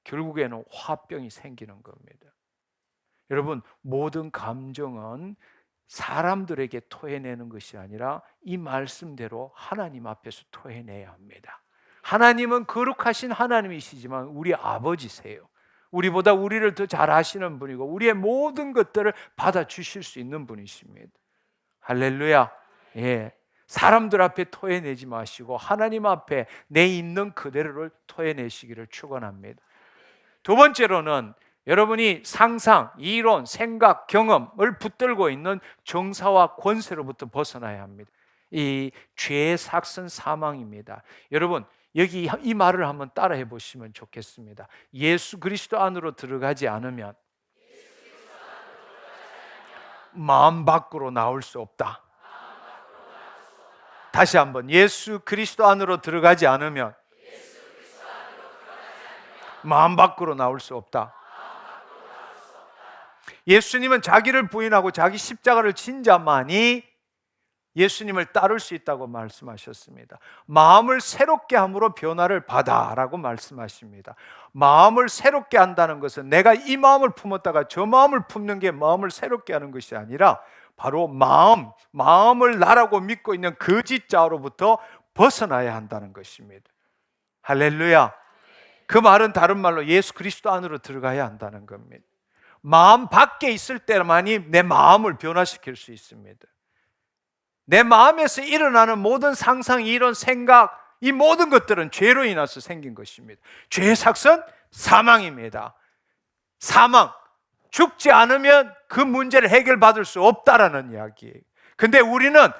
결국에는 화병이 생기는 겁니다. 여러분, 모든 감정은 사람들에게 토해내는 것이 아니라 이 말씀대로 하나님 앞에서 토해내야 합니다. 하나님은 거룩하신 하나님이시지만 우리 아버지세요. 우리보다 우리를 더 잘 아시는 분이고 우리의 모든 것들을 받아주실 수 있는 분이십니다. 할렐루야. 예. 사람들 앞에 토해내지 마시고 하나님 앞에 내 있는 그대로를 토해내시기를 축원합니다. 두 번째로는 여러분이 상상, 이론, 생각, 경험을 붙들고 있는 정사와 권세로부터 벗어나야 합니다. 이 죄의 삭은 사망입니다. 여러분, 여기 이 말을 한번 따라해 보시면 좋겠습니다. 예수 그리스도 안으로 들어가지 않으면 마음 밖으로 나올 수 없다. 다시 한번, 예수 그리스도 안으로 들어가지 않으면 마음 밖으로 나올 수 없다. 예수님은 자기를 부인하고 자기 십자가를 진 자만이 예수님을 따를 수 있다고 말씀하셨습니다. 마음을 새롭게 함으로 변화를 받아라고 말씀하십니다. 마음을 새롭게 한다는 것은 내가 이 마음을 품었다가 저 마음을 품는 게 마음을 새롭게 하는 것이 아니라 바로 마음을 나라고 믿고 있는 거짓자로부터 벗어나야 한다는 것입니다. 할렐루야. 그 말은 다른 말로 예수 그리스도 안으로 들어가야 한다는 겁니다. 마음 밖에 있을 때만이 내 마음을 변화시킬 수 있습니다. 내 마음에서 일어나는 모든 상상, 이론, 생각, 이 모든 것들은 죄로 인해서 생긴 것입니다. 죄의 삭은 사망입니다. 사망, 죽지 않으면 그 문제를 해결받을 수 없다라는 이야기예요. 근데 우리는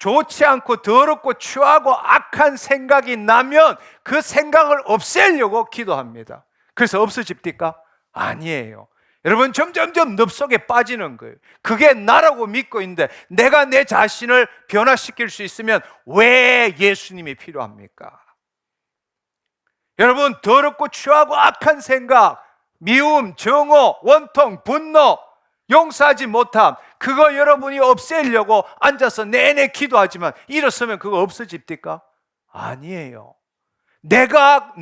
좋지 않고 더럽고 추하고 악한 생각이 나면 그 생각을 없애려고 기도합니다. 그래서 없어집니까? 아니에요. 여러분, 점점점 늪속에 빠지는 거예요. 그게 나라고 믿고 있는데 내가 내 자신을 변화시킬 수 있으면 왜 예수님이 필요합니까? 여러분, 더럽고 추하고 악한 생각, 미움, 정오, 원통, 분노, 용서하지 못함, 그거 여러분이 없애려고 앉아서 내내 기도하지만 일어서면 그거 없어집니까? 아니에요. 내가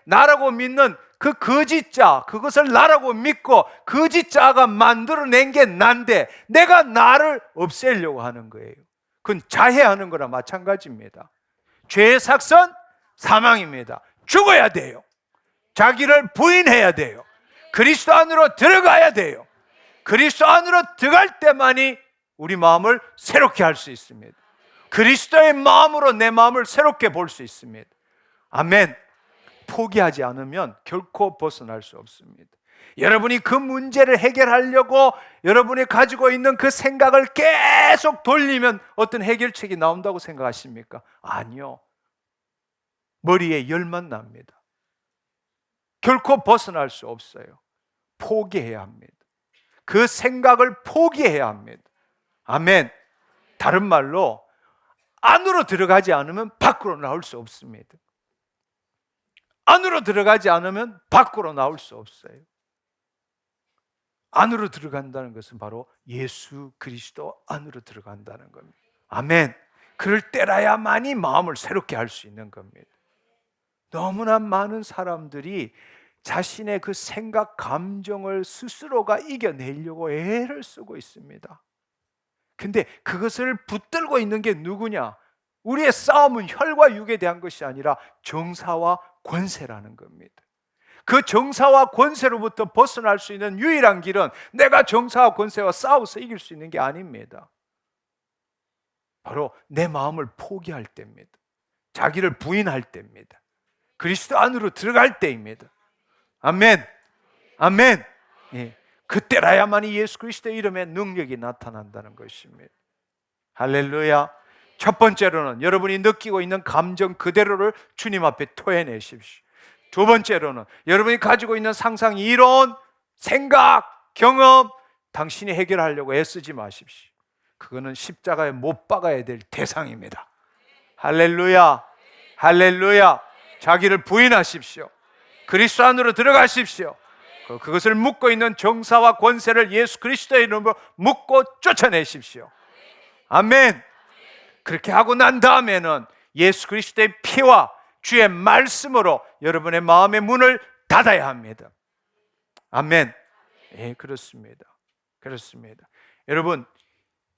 나라고 믿는 그 거짓자, 그것을 나라고 믿고 거짓자가 만들어낸 게 난데 내가 나를 없애려고 하는 거예요. 그건 자해하는 거나 마찬가지입니다. 죄의 삭은 사망입니다. 죽어야 돼요. 자기를 부인해야 돼요. 그리스도 안으로 들어가야 돼요. 그리스도 안으로 들어갈 때만이 우리 마음을 새롭게 할 수 있습니다. 그리스도의 마음으로 내 마음을 새롭게 볼 수 있습니다. 아멘. 포기하지 않으면 결코 벗어날 수 없습니다. 여러분이 그 문제를 해결하려고 여러분이 가지고 있는 그 생각을 계속 돌리면 어떤 해결책이 나온다고 생각하십니까? 아니요. 머리에 열만 납니다. 결코 벗어날 수 없어요. 포기해야 합니다. 그 생각을 포기해야 합니다. 아멘. 다른 말로 안으로 들어가지 않으면 밖으로 나올 수 없습니다. 안으로 들어가지 않으면 밖으로 나올 수 없어요. 안으로 들어간다는 것은 바로 예수 그리스도 안으로 들어간다는 겁니다. 아멘. 그럴 때라야만이 마음을 새롭게 할 수 있는 겁니다. 너무나 많은 사람들이 자신의 그 생각, 감정을 스스로가 이겨내려고 애를 쓰고 있습니다. 근데 그것을 붙들고 있는 게 누구냐? 우리의 싸움은 혈과 육에 대한 것이 아니라 정사와 권세라는 겁니다. 그 정사와 권세로부터 벗어날 수 있는 유일한 길은 내가 정사와 권세와 싸워서 이길 수 있는 게 아닙니다. 바로 내 마음을 포기할 때입니다. 자기를 부인할 때입니다. 그리스도 안으로 들어갈 때입니다. 아멘. 아멘. 예. 그때라야만이 예수 그리스도의 이름의 능력이 나타난다는 것입니다. 할렐루야. 첫 번째로는 여러분이 느끼고 있는 감정 그대로를 주님 앞에 토해내십시오. 두 번째로는 여러분이 가지고 있는 상상, 이론, 생각, 경험, 당신이 해결하려고 애쓰지 마십시오. 그거는 십자가에 못 박아야 될 대상입니다. 할렐루야. 할렐루야. 자기를 부인하십시오. 그리스도 안으로 들어가십시오. 그것을 묶고 있는 정사와 권세를 예수 그리스도의 이름으로 묶고 쫓아내십시오. 아멘. 그렇게 하고 난 다음에는 예수 그리스도의 피와 주의 말씀으로 여러분의 마음의 문을 닫아야 합니다. 아멘. 예, 그렇습니다. 그렇습니다. 여러분,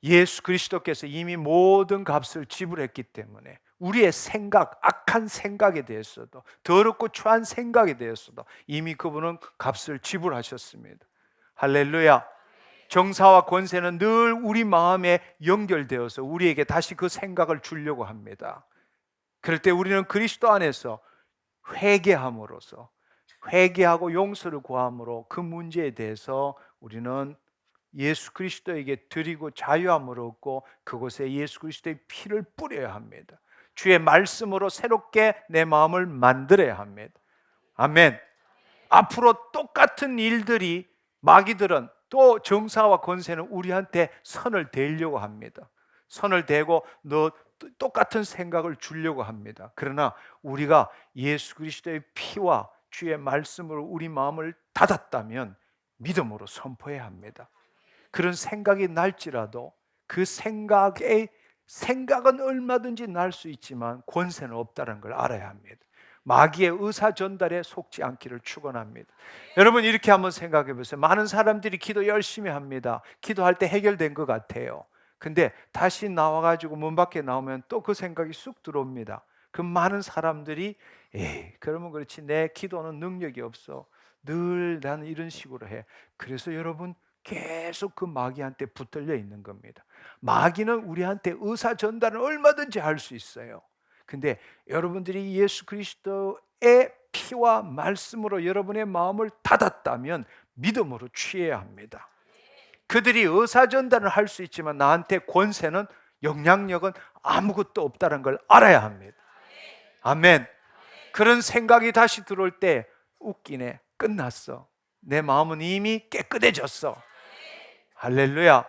예수 그리스도께서 이미 모든 값을 지불했기 때문에 우리의 생각, 악한 생각에 대해서도, 더럽고 추한 생각에 대해서도 이미 그분은 값을 지불하셨습니다. 할렐루야. 정사와 권세는 늘 우리 마음에 연결되어서 우리에게 다시 그 생각을 주려고 합니다. 그럴 때 우리는 그리스도 안에서 회개함으로써, 회개하고 용서를 구함으로 그 문제에 대해서 우리는 예수 그리스도에게 드리고 자유함을 얻고 그곳에 예수 그리스도의 피를 뿌려야 합니다. 주의 말씀으로 새롭게 내 마음을 만들어야 합니다. 아멘. 앞으로 똑같은 일들이, 마귀들은 또 정사와 권세는 우리한테 선을 대려고 합니다. 선을 대고 너 똑같은 생각을 주려고 합니다. 그러나 우리가 예수 그리스도의 피와 주의 말씀으로 우리 마음을 닫았다면 믿음으로 선포해야 합니다. 그런 생각이 날지라도 그 생각은 얼마든지 날 수 있지만 권세는 없다는 걸 알아야 합니다. 마귀의 의사 전달에 속지 않기를 축원합니다. 여러분, 이렇게 한번 생각해 보세요. 많은 사람들이 기도 열심히 합니다. 기도할 때 해결된 것 같아요. 근데 다시 나와가지고 문 밖에 나오면 또 그 생각이 쑥 들어옵니다. 그 많은 사람들이 그러면 그렇지, 내 기도는 능력이 없어, 늘 나는 이런 식으로 해. 그래서 여러분, 계속 그 마귀한테 붙들려 있는 겁니다. 마귀는 우리한테 의사 전달은 얼마든지 할 수 있어요. 근데 여러분들이 예수 그리스도의 피와 말씀으로 여러분의 마음을 닫았다면 믿음으로 취해야 합니다. 그들이 의사 전달을 할 수 있지만 나한테 권세는, 영향력은 아무것도 없다는 걸 알아야 합니다. 아멘. 그런 생각이 다시 들어올 때 웃기네, 끝났어. 내 마음은 이미 깨끗해졌어. 할렐루야.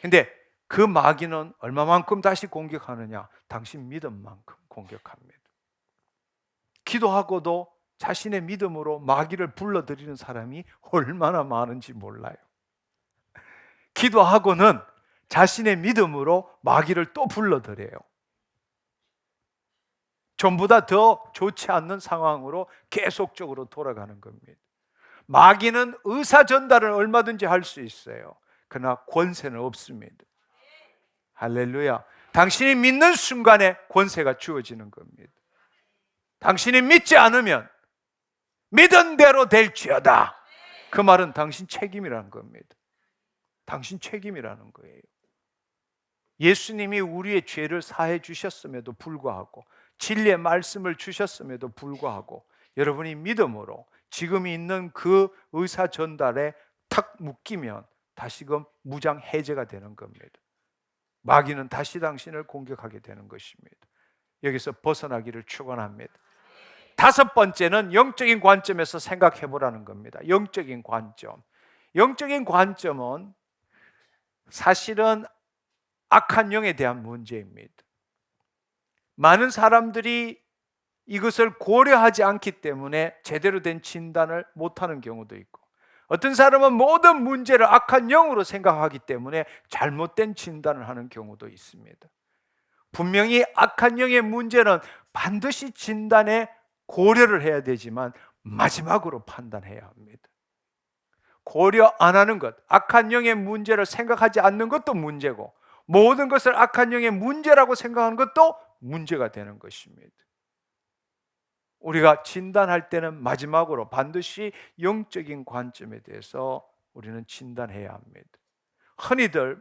근데 그 마귀는 얼마만큼 다시 공격하느냐? 당신 믿음만큼 공격합니다. 기도하고도 자신의 믿음으로 마귀를 불러들이는 사람이 얼마나 많은지 몰라요. 기도하고는 자신의 믿음으로 마귀를 또 불러들여요. 전보다 더 좋지 않는 상황으로 계속적으로 돌아가는 겁니다. 마귀는 의사 전달을 얼마든지 할 수 있어요. 그러나 권세는 없습니다. 할렐루야. 당신이 믿는 순간에 권세가 주어지는 겁니다. 당신이 믿지 않으면 믿은 대로 될지어다. 그 말은 당신 책임이라는 겁니다. 당신 책임이라는 거예요. 예수님이 우리의 죄를 사해 주셨음에도 불구하고, 진리의 말씀을 주셨음에도 불구하고 여러분이 믿음으로 지금 있는 그 의사 전달에 탁 묶이면 다시금 무장 해제가 되는 겁니다. 마귀는 다시 당신을 공격하게 되는 것입니다. 여기서 벗어나기를 축원합니다. 다섯 번째는 영적인 관점에서 생각해 보라는 겁니다. 영적인 관점. 영적인 관점은 사실은 악한 영에 대한 문제입니다. 많은 사람들이 이것을 고려하지 않기 때문에 제대로 된 진단을 못하는 경우도 있고, 어떤 사람은 모든 문제를 악한 영으로 생각하기 때문에 잘못된 진단을 하는 경우도 있습니다. 분명히 악한 영의 문제는 반드시 진단에 고려를 해야 되지만 마지막으로 판단해야 합니다. 고려 안 하는 것, 악한 영의 문제를 생각하지 않는 것도 문제고, 모든 것을 악한 영의 문제라고 생각하는 것도 문제가 되는 것입니다. 우리가 진단할 때는 마지막으로 반드시 영적인 관점에 대해서 우리는 진단해야 합니다. 흔히들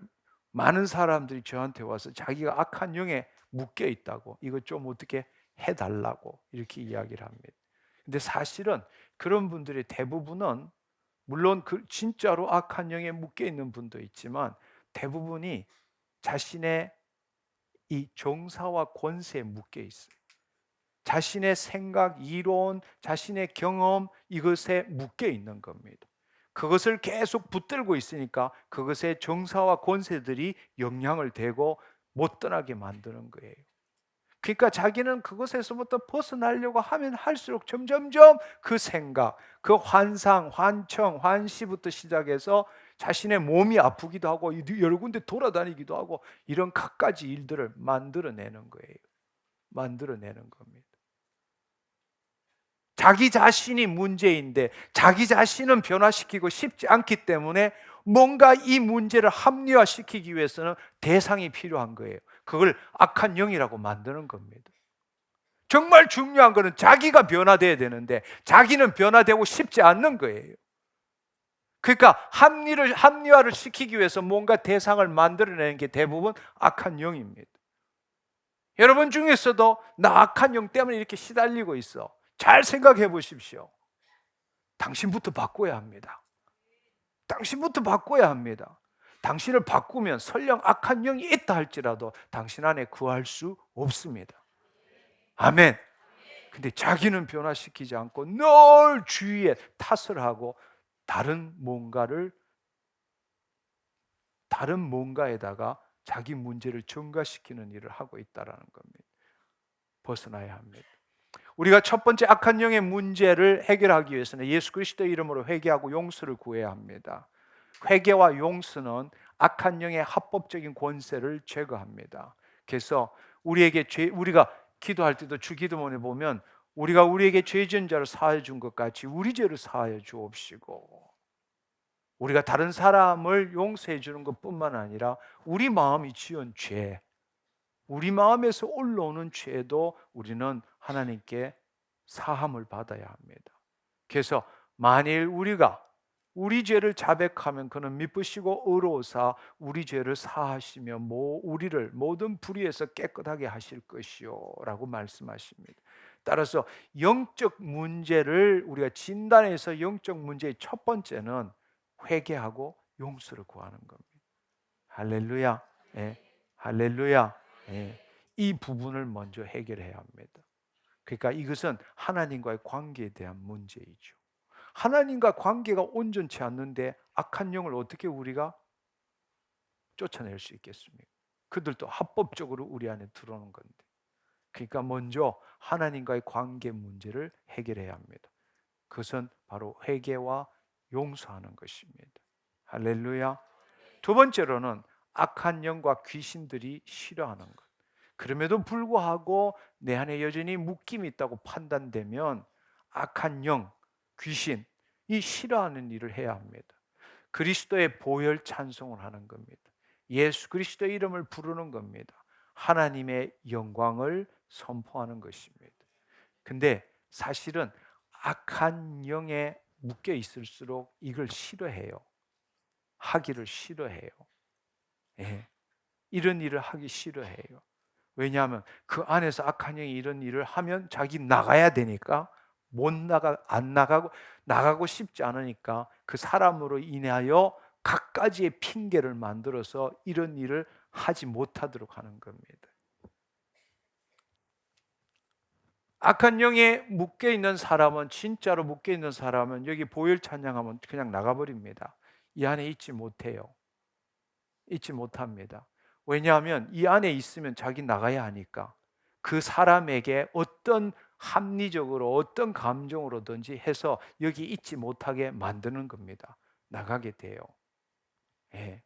많은 사람들이 저한테 와서 자기가 악한 영에 묶여 있다고, 이거 좀 어떻게 해달라고 이렇게 이야기를 합니다. 근데 사실은 그런 분들의 대부분은, 물론 그 진짜로 악한 영에 묶여 있는 분도 있지만, 대부분이 자신의 이 정사와 권세에 묶여 있어요. 자신의 생각, 이론, 자신의 경험, 이것에 묶여 있는 겁니다. 그것을 계속 붙들고 있으니까 그것의 정사와 권세들이 영향을 대고 못 떠나게 만드는 거예요. 그러니까 자기는 그것에서부터 벗어나려고 하면 할수록 점점점 그 생각, 그 환상, 환청, 환시부터 시작해서 자신의 몸이 아프기도 하고 여러 군데 돌아다니기도 하고, 이런 갖가지 일들을 만들어내는 거예요. 만들어내는 겁니다. 자기 자신이 문제인데 자기 자신은 변화시키고 싶지 않기 때문에 뭔가 이 문제를 합리화시키기 위해서는 대상이 필요한 거예요. 그걸 악한 영이라고 만드는 겁니다. 정말 중요한 것은 자기가 변화돼야 되는데 자기는 변화되고 싶지 않는 거예요. 그러니까 합리화를 시키기 위해서 뭔가 대상을 만들어내는 게 대부분 악한 영입니다. 여러분 중에서도 나 악한 영 때문에 이렇게 시달리고 있어. 잘 생각해 보십시오. 당신부터 바꿔야 합니다. 당신부터 바꿔야 합니다. 당신을 바꾸면 설령 악한 영이 있다 할지라도 당신 안에 구할 수 없습니다. 아멘. 근데 자기는 변화시키지 않고 늘 주위에 탓을 하고 다른 뭔가에다가 자기 문제를 전가시키는 일을 하고 있다는 겁니다. 벗어나야 합니다. 우리가 첫 번째 악한 영의 문제를 해결하기 위해서는 예수 그리스도의 이름으로 회개하고 용서를 구해야 합니다. 회개와 용서는 악한 영의 합법적인 권세를 제거합니다. 그래서 우리가 기도할 때도 주기도문에 보면 우리가 우리에게 죄 지은 자를 사하여 준 것 같이 우리 죄를 사하여 주옵시고, 우리가 다른 사람을 용서해 주는 것뿐만 아니라 우리 마음이 지은 죄, 우리 마음에서 올라오는 죄도 우리는 하나님께 사함을 받아야 합니다. 그래서 만일 우리가 우리 죄를 자백하면 그는 미쁘시고 의로우사 우리 죄를 사하시며 우리를 모든 불의에서 깨끗하게 하실 것이요 라고 말씀하십니다. 따라서 영적 문제를 우리가 진단해서 영적 문제의 첫 번째는 회개하고 용서를 구하는 겁니다. 할렐루야. 예. 할렐루야. 예. 이 부분을 먼저 해결해야 합니다. 그러니까 이것은 하나님과의 관계에 대한 문제이죠. 하나님과 관계가 온전치 않는데 악한 영을 어떻게 우리가 쫓아낼 수 있겠습니까? 그들도 합법적으로 우리 안에 들어오는 건데. 그러니까 먼저 하나님과의 관계 문제를 해결해야 합니다. 그것은 바로 회개와 용서하는 것입니다. 할렐루야. 두 번째로는 악한 영과 귀신들이 싫어하는 것. 그럼에도 불구하고 내 안에 여전히 묶임이 있다고 판단되면 악한 영, 귀신이 싫어하는 일을 해야 합니다. 그리스도의 보혈 찬송을 하는 겁니다. 예수 그리스도의 이름을 부르는 겁니다. 하나님의 영광을 선포하는 것입니다. 근데 사실은 악한 영에 묶여 있을수록 이걸 싫어해요. 하기를 싫어해요. 예. 이런 일을 하기 싫어해요. 왜냐하면 그 안에서 악한 영이 이런 일을 하면 자기 나가야 되니까 안 나가고 싶지 않으니까 그 사람으로 인하여 갖가지의 핑계를 만들어서 이런 일을 하지 못하도록 하는 겁니다. 악한 영에 묶여 있는 사람은, 진짜로 묶여 있는 사람은 여기 보혈 찬양하면 그냥 나가버립니다. 이 안에 있지 못해요. 있지 못합니다. 왜냐하면 이 안에 있으면 자기 나가야 하니까 그 사람에게 어떤 합리적으로 어떤 감정으로든지 해서 여기 있지 못하게 만드는 겁니다. 나가게 돼요. 예.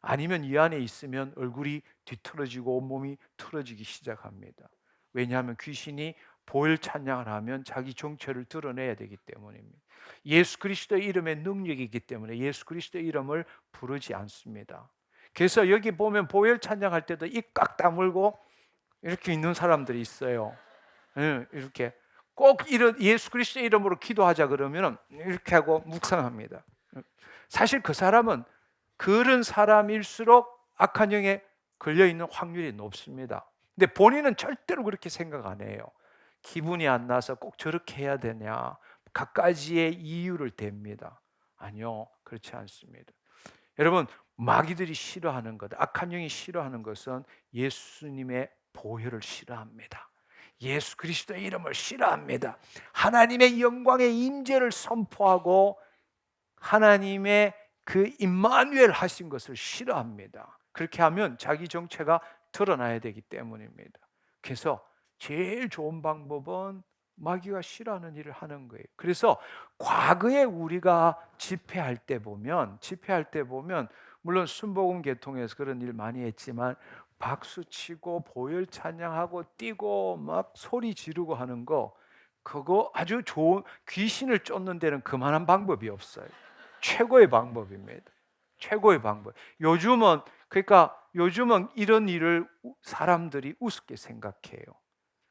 아니면 이 안에 있으면 얼굴이 뒤틀어지고 온몸이 틀어지기 시작합니다. 왜냐하면 귀신이 보혈 찬양을 하면 자기 정체를 드러내야 되기 때문입니다. 예수 그리스도의 이름의 능력이기 때문에 예수 그리스도의 이름을 부르지 않습니다. 그래서 여기 보면 보혈 찬양할 때도 입 꽉 다물고 이렇게 있는 사람들이 있어요. 이렇게 꼭 이런 예수 그리스도의 이름으로 기도하자 그러면 이렇게 하고 묵상합니다. 사실 그 사람은 그런 사람일수록 악한 영에 걸려 있는 확률이 높습니다. 근데 본인은 절대로 그렇게 생각 안 해요. 기분이 안 나서 꼭 저렇게 해야 되냐, 갖가지의 이유를 댑니다. 아니요, 그렇지 않습니다. 여러분, 마귀들이 싫어하는 것, 악한 영이 싫어하는 것은 예수님의 보혈을 싫어합니다. 예수 그리스도의 이름을 싫어합니다. 하나님의 영광의 임재를 선포하고 하나님의 그 임마누엘 하신 것을 싫어합니다. 그렇게 하면 자기 정체가 드러나야 되기 때문입니다. 그래서 제일 좋은 방법은 마귀가 싫어하는 일을 하는 거예요. 그래서 과거에 우리가 집회할 때 보면 물론 순복음 계통에서 그런 일 많이 했지만 박수 치고 보혈 찬양하고 뛰고 막 소리 지르고 하는 거, 그거 아주 좋은, 귀신을 쫓는 데는 그만한 방법이 없어요. 최고의 방법입니다. 최고의 방법. 요즘은 이런 일을 사람들이 우습게 생각해요.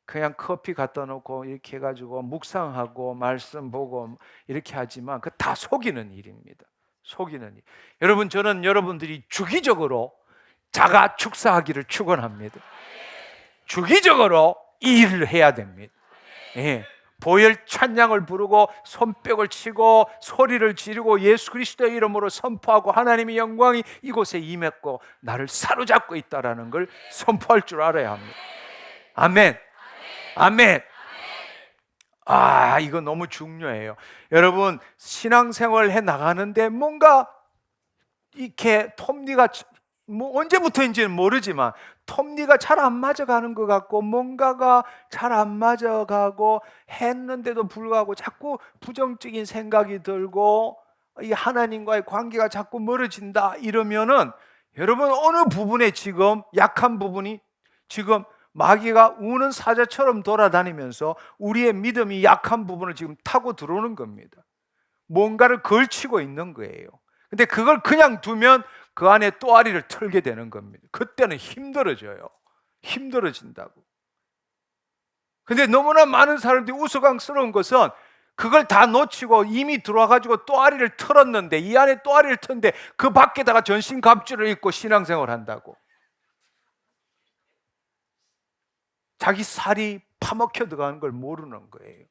그냥 커피 갖다 놓고 이렇게 해가지고 묵상하고 말씀 보고 이렇게 하지만 그 다 속이는 일입니다. 속이는 일. 여러분, 저는 여러분들이 주기적으로 자가 축사하기를 축원합니다. 주기적으로 이 일을 해야 됩니다. 예. 보혈 찬양을 부르고 손뼉을 치고 소리를 지르고 예수 그리스도의 이름으로 선포하고 하나님의 영광이 이곳에 임했고 나를 사로잡고 있다라는 걸 선포할 줄 알아야 합니다. 아멘. 아멘. 이거 너무 중요해요. 여러분, 신앙생활을 해 나가는데 뭔가 이렇게 톱니가 언제부터인지는 모르지만 톱니가 잘 안 맞아가는 것 같고 뭔가가 잘 안 맞아가고 했는데도 불구하고 자꾸 부정적인 생각이 들고 이 하나님과의 관계가 자꾸 멀어진다 이러면은 여러분, 어느 부분에 지금 약한 부분이 지금 마귀가 우는 사자처럼 돌아다니면서 우리의 믿음이 약한 부분을 지금 타고 들어오는 겁니다. 뭔가를 걸치고 있는 거예요. 근데 그걸 그냥 두면 그 안에 또아리를 털게 되는 겁니다. 그때는 힘들어져요. 힘들어진다고. 근데 너무나 많은 사람들이 우스꽝스러운 것은 그걸 다 놓치고 이미 들어와가지고 또아리를 털었는데, 이 안에 또아리를 털는데 그 밖에다가 전신갑주를 입고 신앙생활을 한다고. 자기 살이 파먹혀 들어가는 걸 모르는 거예요.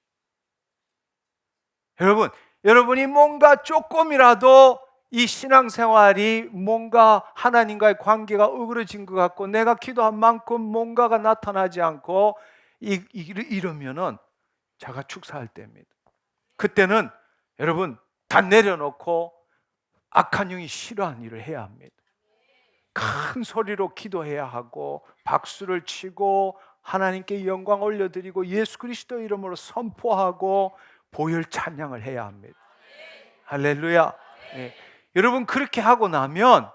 여러분이 뭔가 조금이라도 이 신앙생활이 뭔가 하나님과의 관계가 어그러진 것 같고 내가 기도한 만큼 뭔가가 나타나지 않고 이러면은 자가 축사할 때입니다. 그때는 여러분 다 내려놓고 악한 영이 싫어하는 일을 해야 합니다. 큰 소리로 기도해야 하고 박수를 치고 하나님께 영광 올려드리고 예수 그리스도 이름으로 선포하고 보혈 찬양을 해야 합니다. 할렐루야. 네. 여러분, 그렇게 하고 나면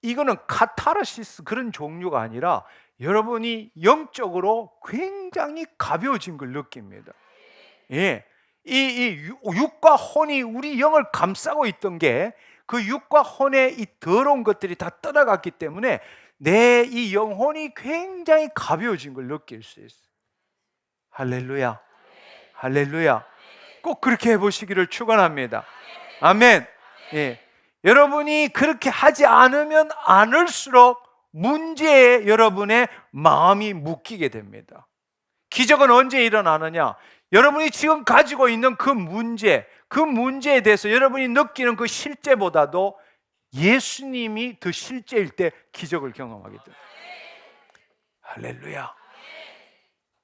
이거는 카타르시스 그런 종류가 아니라 여러분이 영적으로 굉장히 가벼워진 걸 느낍니다. 예. 이 육과 혼이 우리 영을 감싸고 있던 게 그 육과 혼의 이 더러운 것들이 다 떠나갔기 때문에 내 이 영혼이 굉장히 가벼워진 걸 느낄 수 있어요. 할렐루야. 할렐루야. 꼭 그렇게 해보시기를 축원합니다. 아멘. 예. 여러분이 그렇게 하지 않으면 않을수록 문제에 여러분의 마음이 묶이게 됩니다. 기적은 언제 일어나느냐? 여러분이 지금 가지고 있는 그 문제에 대해서 여러분이 느끼는 그 실제보다도 예수님이 더 실제일 때 기적을 경험하게 됩니다. 할렐루야.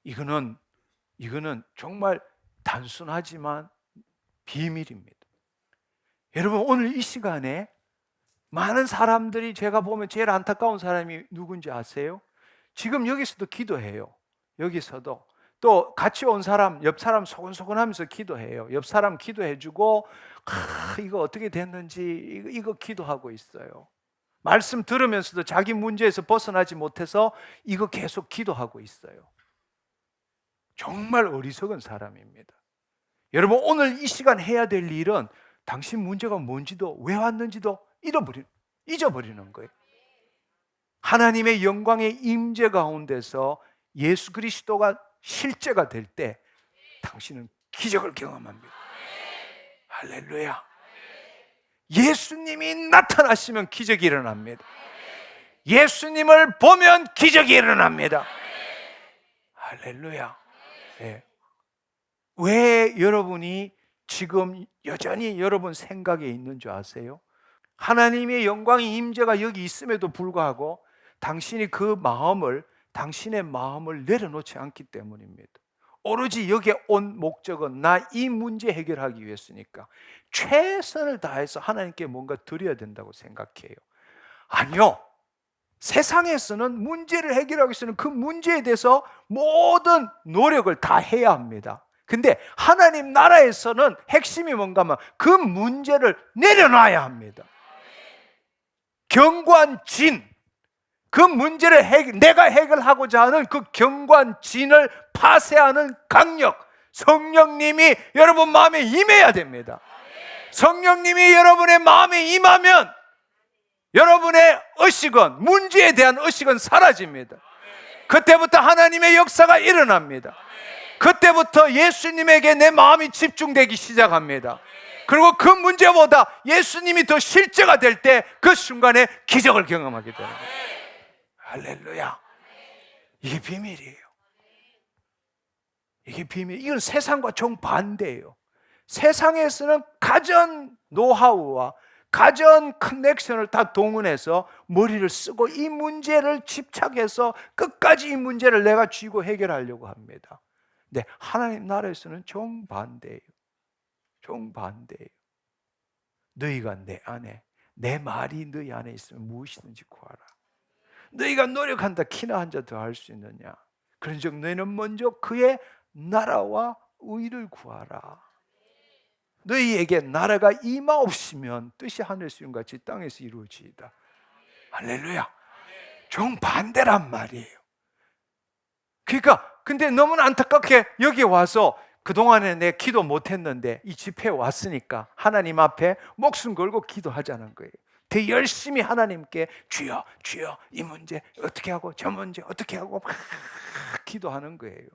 이거는 정말 단순하지만 비밀입니다. 여러분, 오늘 이 시간에 많은 사람들이, 제가 보면 제일 안타까운 사람이 누군지 아세요? 지금 여기서도 기도해요. 여기서도 또 같이 온 사람, 옆 사람 소곤소곤하면서 기도해요. 옆 사람 기도해주고 이거 어떻게 됐는지 이거 기도하고 있어요. 말씀 들으면서도 자기 문제에서 벗어나지 못해서 이거 계속 기도하고 있어요. 정말 어리석은 사람입니다. 여러분, 오늘 이 시간 해야 될 일은 당신 문제가 뭔지도 왜 왔는지도 잊어버리는 거예요. 하나님의 영광의 임재 가운데서 예수 그리스도가 실제가 될 때 당신은 기적을 경험합니다. 할렐루야. 예수님이 나타나시면 기적이 일어납니다. 예수님을 보면 기적이 일어납니다. 할렐루야. 네. 왜 여러분이 지금 여전히 여러분 생각에 있는 줄 아세요? 하나님의 영광의 임재가 여기 있음에도 불구하고 당신이 당신의 마음을 내려놓지 않기 때문입니다. 오로지 여기에 온 목적은 나 이 문제 해결하기 위해서니까 최선을 다해서 하나님께 뭔가 드려야 된다고 생각해요. 아니요. 세상에서는 문제를 해결하기 위해서는 그 문제에 대해서 모든 노력을 다 해야 합니다. 근데 하나님 나라에서는 핵심이 뭔가 하면 그 문제를 내려놔야 합니다. 경관진, 그 문제를 내가 해결하고자 하는 그 경관진을 파쇄하는 강력, 성령님이 여러분 마음에 임해야 됩니다. 성령님이 여러분의 마음에 임하면 여러분의 의식은, 문제에 대한 의식은 사라집니다. 그때부터 하나님의 역사가 일어납니다. 그때부터 예수님에게 내 마음이 집중되기 시작합니다. 그리고 그 문제보다 예수님이 더 실제가 될 때 그 순간에 기적을 경험하게 됩니다. 할렐루야. 이게 비밀이에요. 이게 비밀. 이건 세상과 정반대예요. 세상에서는 가전 노하우와 가전 커넥션을 다 동원해서 머리를 쓰고 이 문제를 집착해서 끝까지 이 문제를 내가 쥐고 해결하려고 합니다. 근데 하나님 나라에서는 정반대예요. 정반대예요. 너희가 내 안에, 내 말이 너희 안에 있으면 무엇이든지 구하라. 너희가 노력한다 키나 한 자 더 할 수 있느냐. 그런즉 너희는 먼저 그의 나라와 의를 구하라. 너희에게 나라가 임하옵시면 뜻이 하늘에서 이룬 같이 땅에서 이루어지이다. 할렐루야. 정반대란 말이에요. 그러니까 근데 너무나 안타깝게 여기 와서 그동안에 내 기도 못했는데 이 집회에 왔으니까 하나님 앞에 목숨 걸고 기도하자는 거예요. 더 열심히 하나님께 주여 주여 이 문제 어떻게 하고 저 문제 어떻게 하고 막 기도하는 거예요.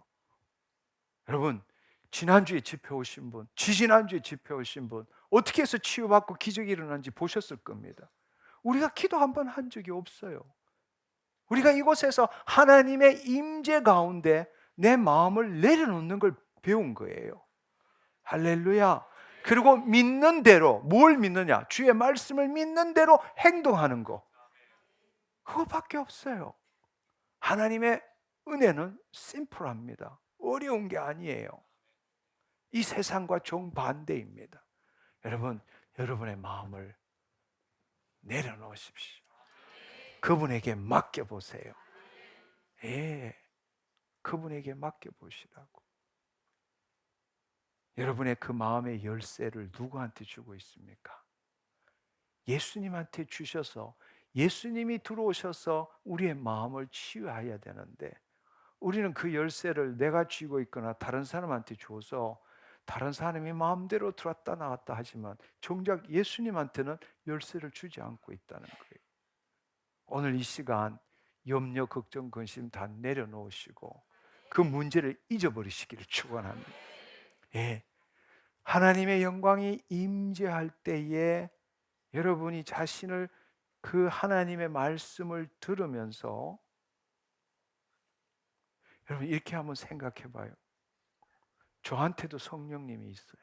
여러분, 지난주에 집회 오신 분, 지지난주에 집회 오신 분 어떻게 해서 치유받고 기적이 일어난지 보셨을 겁니다. 우리가 기도 한 번 한 적이 없어요. 우리가 이곳에서 하나님의 임재 가운데 내 마음을 내려놓는 걸 배운 거예요. 할렐루야. 그리고 믿는 대로, 뭘 믿느냐? 주의 말씀을 믿는 대로 행동하는 거. 그거밖에 없어요. 하나님의 은혜는 심플합니다. 어려운 게 아니에요. 이 세상과 정반대입니다. 여러분, 여러분의 마음을 내려놓으십시오. 그분에게 맡겨보세요. 예, 그분에게 맡겨보시라고. 여러분의 그 마음의 열쇠를 누구한테 주고 있습니까? 예수님한테 주셔서 예수님이 들어오셔서 우리의 마음을 치유해야 되는데 우리는 그 열쇠를 내가 쥐고 있거나 다른 사람한테 줘서 다른 사람이 마음대로 들어왔다 나왔다 하지만 정작 예수님한테는 열쇠를 주지 않고 있다는 거예요. 오늘 이 시간 염려, 걱정, 근심 다 내려놓으시고 그 문제를 잊어버리시기를 축원합니다. 예, 하나님의 영광이 임재할 때에 여러분이 자신을 그 하나님의 말씀을 들으면서 여러분 이렇게 한번 생각해 봐요. 저한테도 성령님이 있어요.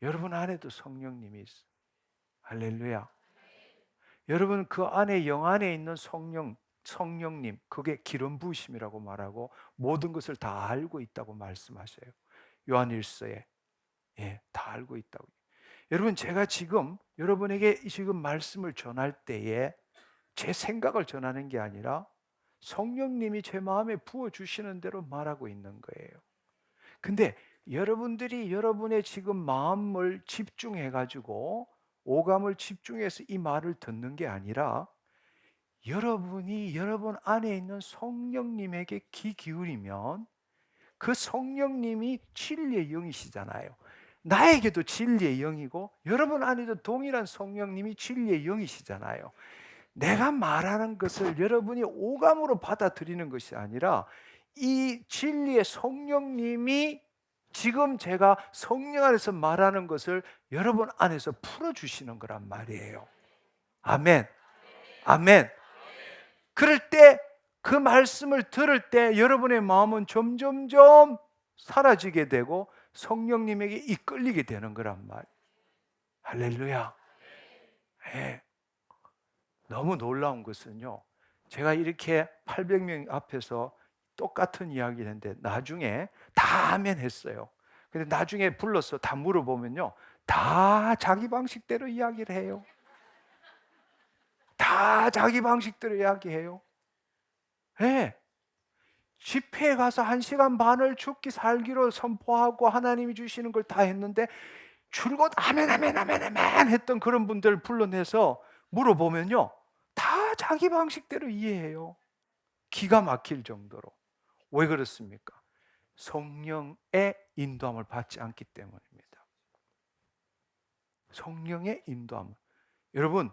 여러분 안에도 성령님이 있어요. 할렐루야. 여러분 그 안에 영 안에 있는 성령님, 그게 기름 부으심이라고 말하고 모든 것을 다 알고 있다고 말씀하셔요. 요한일서에 다 알고 있다고. 여러분 제가 지금 여러분에게 지금 말씀을 전할 때에 제 생각을 전하는 게 아니라 성령님이 제 마음에 부어주시는 대로 말하고 있는 거예요. 근데 여러분들이 여러분의 지금 마음을 집중해가지고 오감을 집중해서 이 말을 듣는 게 아니라 여러분이 여러분 안에 있는 성령님에게 귀 기울이면 그 성령님이 진리의 영이시잖아요. 나에게도 진리의 영이고 여러분 안에도 동일한 성령님이 진리의 영이시잖아요. 내가 말하는 것을 여러분이 오감으로 받아들이는 것이 아니라 이 진리의 성령님이 지금 제가 성령 안에서 말하는 것을 여러분 안에서 풀어주시는 거란 말이에요. 아멘. 아멘. 그럴 때 그 말씀을 들을 때 여러분의 마음은 점점점 사라지게 되고 성령님에게 이끌리게 되는 거란 말. 할렐루야. 네. 너무 놀라운 것은요, 제가 이렇게 800명 앞에서 똑같은 이야기를 했는데 나중에 다 아멘 했어요. 근데 나중에 불러서 다 물어보면요, 다 자기 방식대로 이야기를 해요. 다 자기 방식대로 이야기해요. 네. 집회에 가서 1시간 반을 죽기 살기로 선포하고 하나님이 주시는 걸 다 했는데 줄곧 아멘 아멘 아멘 아멘 했던 그런 분들을 불러내서 물어보면요, 다 자기 방식대로 이해해요. 기가 막힐 정도로. 왜 그렇습니까? 성령의 인도함을 받지 않기 때문입니다. 성령의 인도함. 여러분,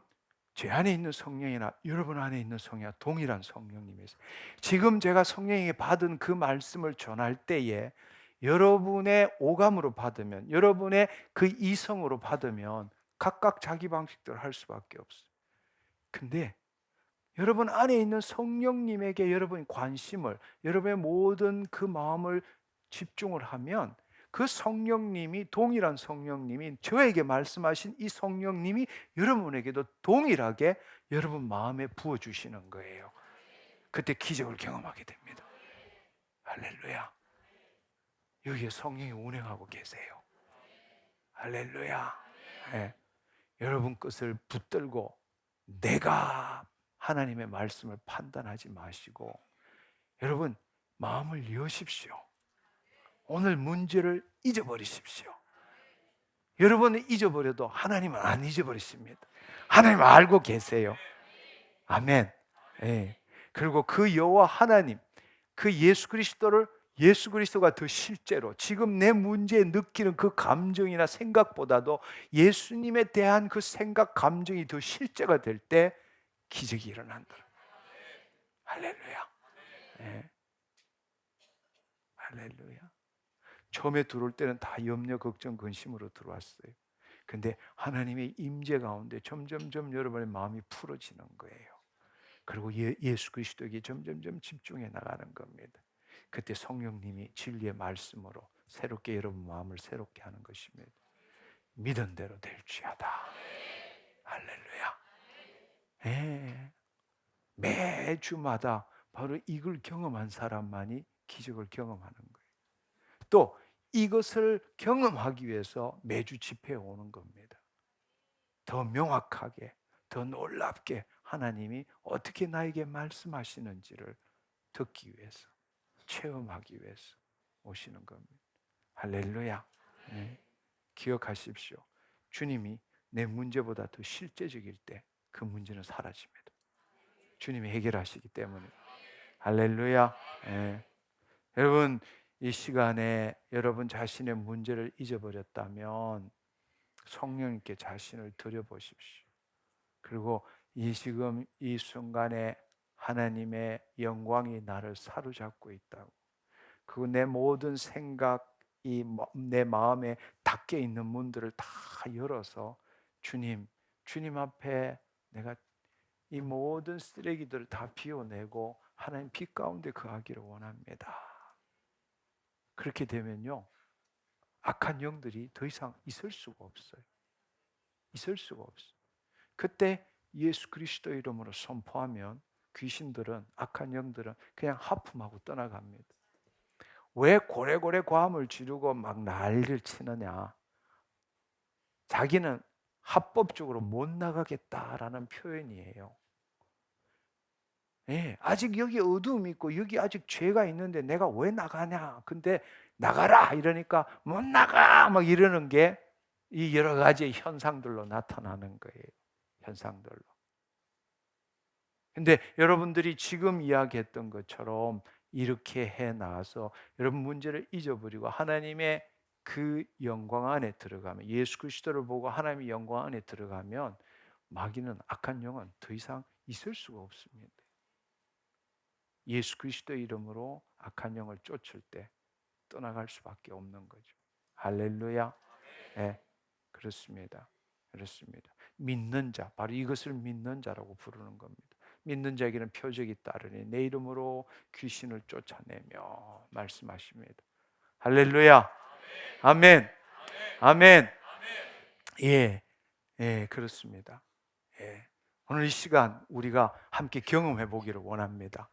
제 안에 있는 성령이나 여러분 안에 있는 성령이 동일한 성령님이세요. 지금 제가 성령에게 받은 그 말씀을 전할 때에 여러분의 오감으로 받으면, 여러분의 그 이성으로 받으면 각각 자기 방식대로 할 수밖에 없어요. 근데 여러분 안에 있는 성령님에게 여러분이 관심을, 여러분의 모든 그 마음을 집중을 하면 그 성령님이, 동일한 성령님이, 저에게 말씀하신 이 성령님이 여러분에게도 동일하게 여러분 마음에 부어주시는 거예요. 그때 기적을 경험하게 됩니다. 할렐루야. 여기에 성령이 운행하고 계세요. 할렐루야. 네. 여러분 것을 붙들고 내가 하나님의 말씀을 판단하지 마시고 여러분 마음을 여십시오. 오늘 문제를 잊어버리십시오. 여러분은 잊어버려도 하나님은 안 잊어버리십니다. 하나님 알고 계세요. 아멘. 네. 그리고 그 여호와 하나님, 그 예수 그리스도가 더 실제로 지금 내 문제에 느끼는 그 감정이나 생각보다도 예수님에 대한 그 생각, 감정이 더 실제가 될 때 기적이 일어난다. 할렐루야. 네. 할렐루야. 처음에 들어올 때는 다 염려, 걱정, 근심으로 들어왔어요. 근데 하나님의 임재 가운데 점점점 여러분의 마음이 풀어지는 거예요. 그리고 예수 그리스도에게 점점점 집중해 나가는 겁니다. 그때 성령님이 진리의 말씀으로 새롭게 여러분 마음을 새롭게 하는 것입니다. 믿은 대로 될지어다. 할렐루야. 네. 매주마다 바로 이걸 경험한 사람만이 기적을 경험하는 거예요. 또 이것을 경험하기 위해서 매주 집회에 오는 겁니다. 더 명확하게, 더 놀랍게 하나님이 어떻게 나에게 말씀하시는지를 듣기 위해서, 체험하기 위해서 오시는 겁니다. 할렐루야. 네. 기억하십시오. 주님이 내 문제보다 더 실제적일 때 그 문제는 사라집니다. 주님이 해결하시기 때문에. 할렐루야. 네. 여러분, 이 시간에 여러분 자신의 문제를 잊어버렸다면 성령님께 자신을 드려보십시오. 그리고 지금 이 순간에 하나님의 영광이 나를 사로잡고 있다고, 그리고 내 모든 생각, 내 마음에 닫혀 있는 문들을 다 열어서 주님 앞에 내가 이 모든 쓰레기들을 다 비워내고 하나님 빛 가운데 거하기를 원합니다. 그렇게 되면요, 악한 영들이 더 이상 있을 수가 없어요. 있을 수가 없어요. 그때 예수 그리스도 이름으로 선포하면 귀신들은, 악한 영들은 그냥 하품하고 떠나갑니다. 왜 고래고래 과음을 지르고 막 난리를 치느냐? 자기는 합법적으로 못 나가겠다라는 표현이에요. 예, 아직 여기 어두움이 있고 여기 아직 죄가 있는데 내가 왜 나가냐? 근데 나가라 이러니까 못 나가 막 이러는 게 이 여러 가지 현상들로 나타나는 거예요. 현상들로. 근데 여러분들이 지금 이야기했던 것처럼 이렇게 해 나가서 여러분 문제를 잊어버리고 하나님의 그 영광 안에 들어가면, 예수 그리스도를 보고 하나님의 영광 안에 들어가면 마귀는, 악한 영은 더 이상 있을 수가 없습니다. 예수 그리스도 이름으로 악한 영을 쫓을 때 떠나갈 수밖에 없는 거죠. 할렐루야. 네, 그렇습니다. 그렇습니다. 믿는 자, 바로 이것을 믿는 자라고 부르는 겁니다. 믿는 자에게는 표적이 따르니 내 이름으로 귀신을 쫓아내며 말씀하십니다. 할렐루야. 아멘. 아멘. 예, 예, 그렇습니다. 예, 오늘 이 시간 우리가 함께 경험해 보기를 원합니다.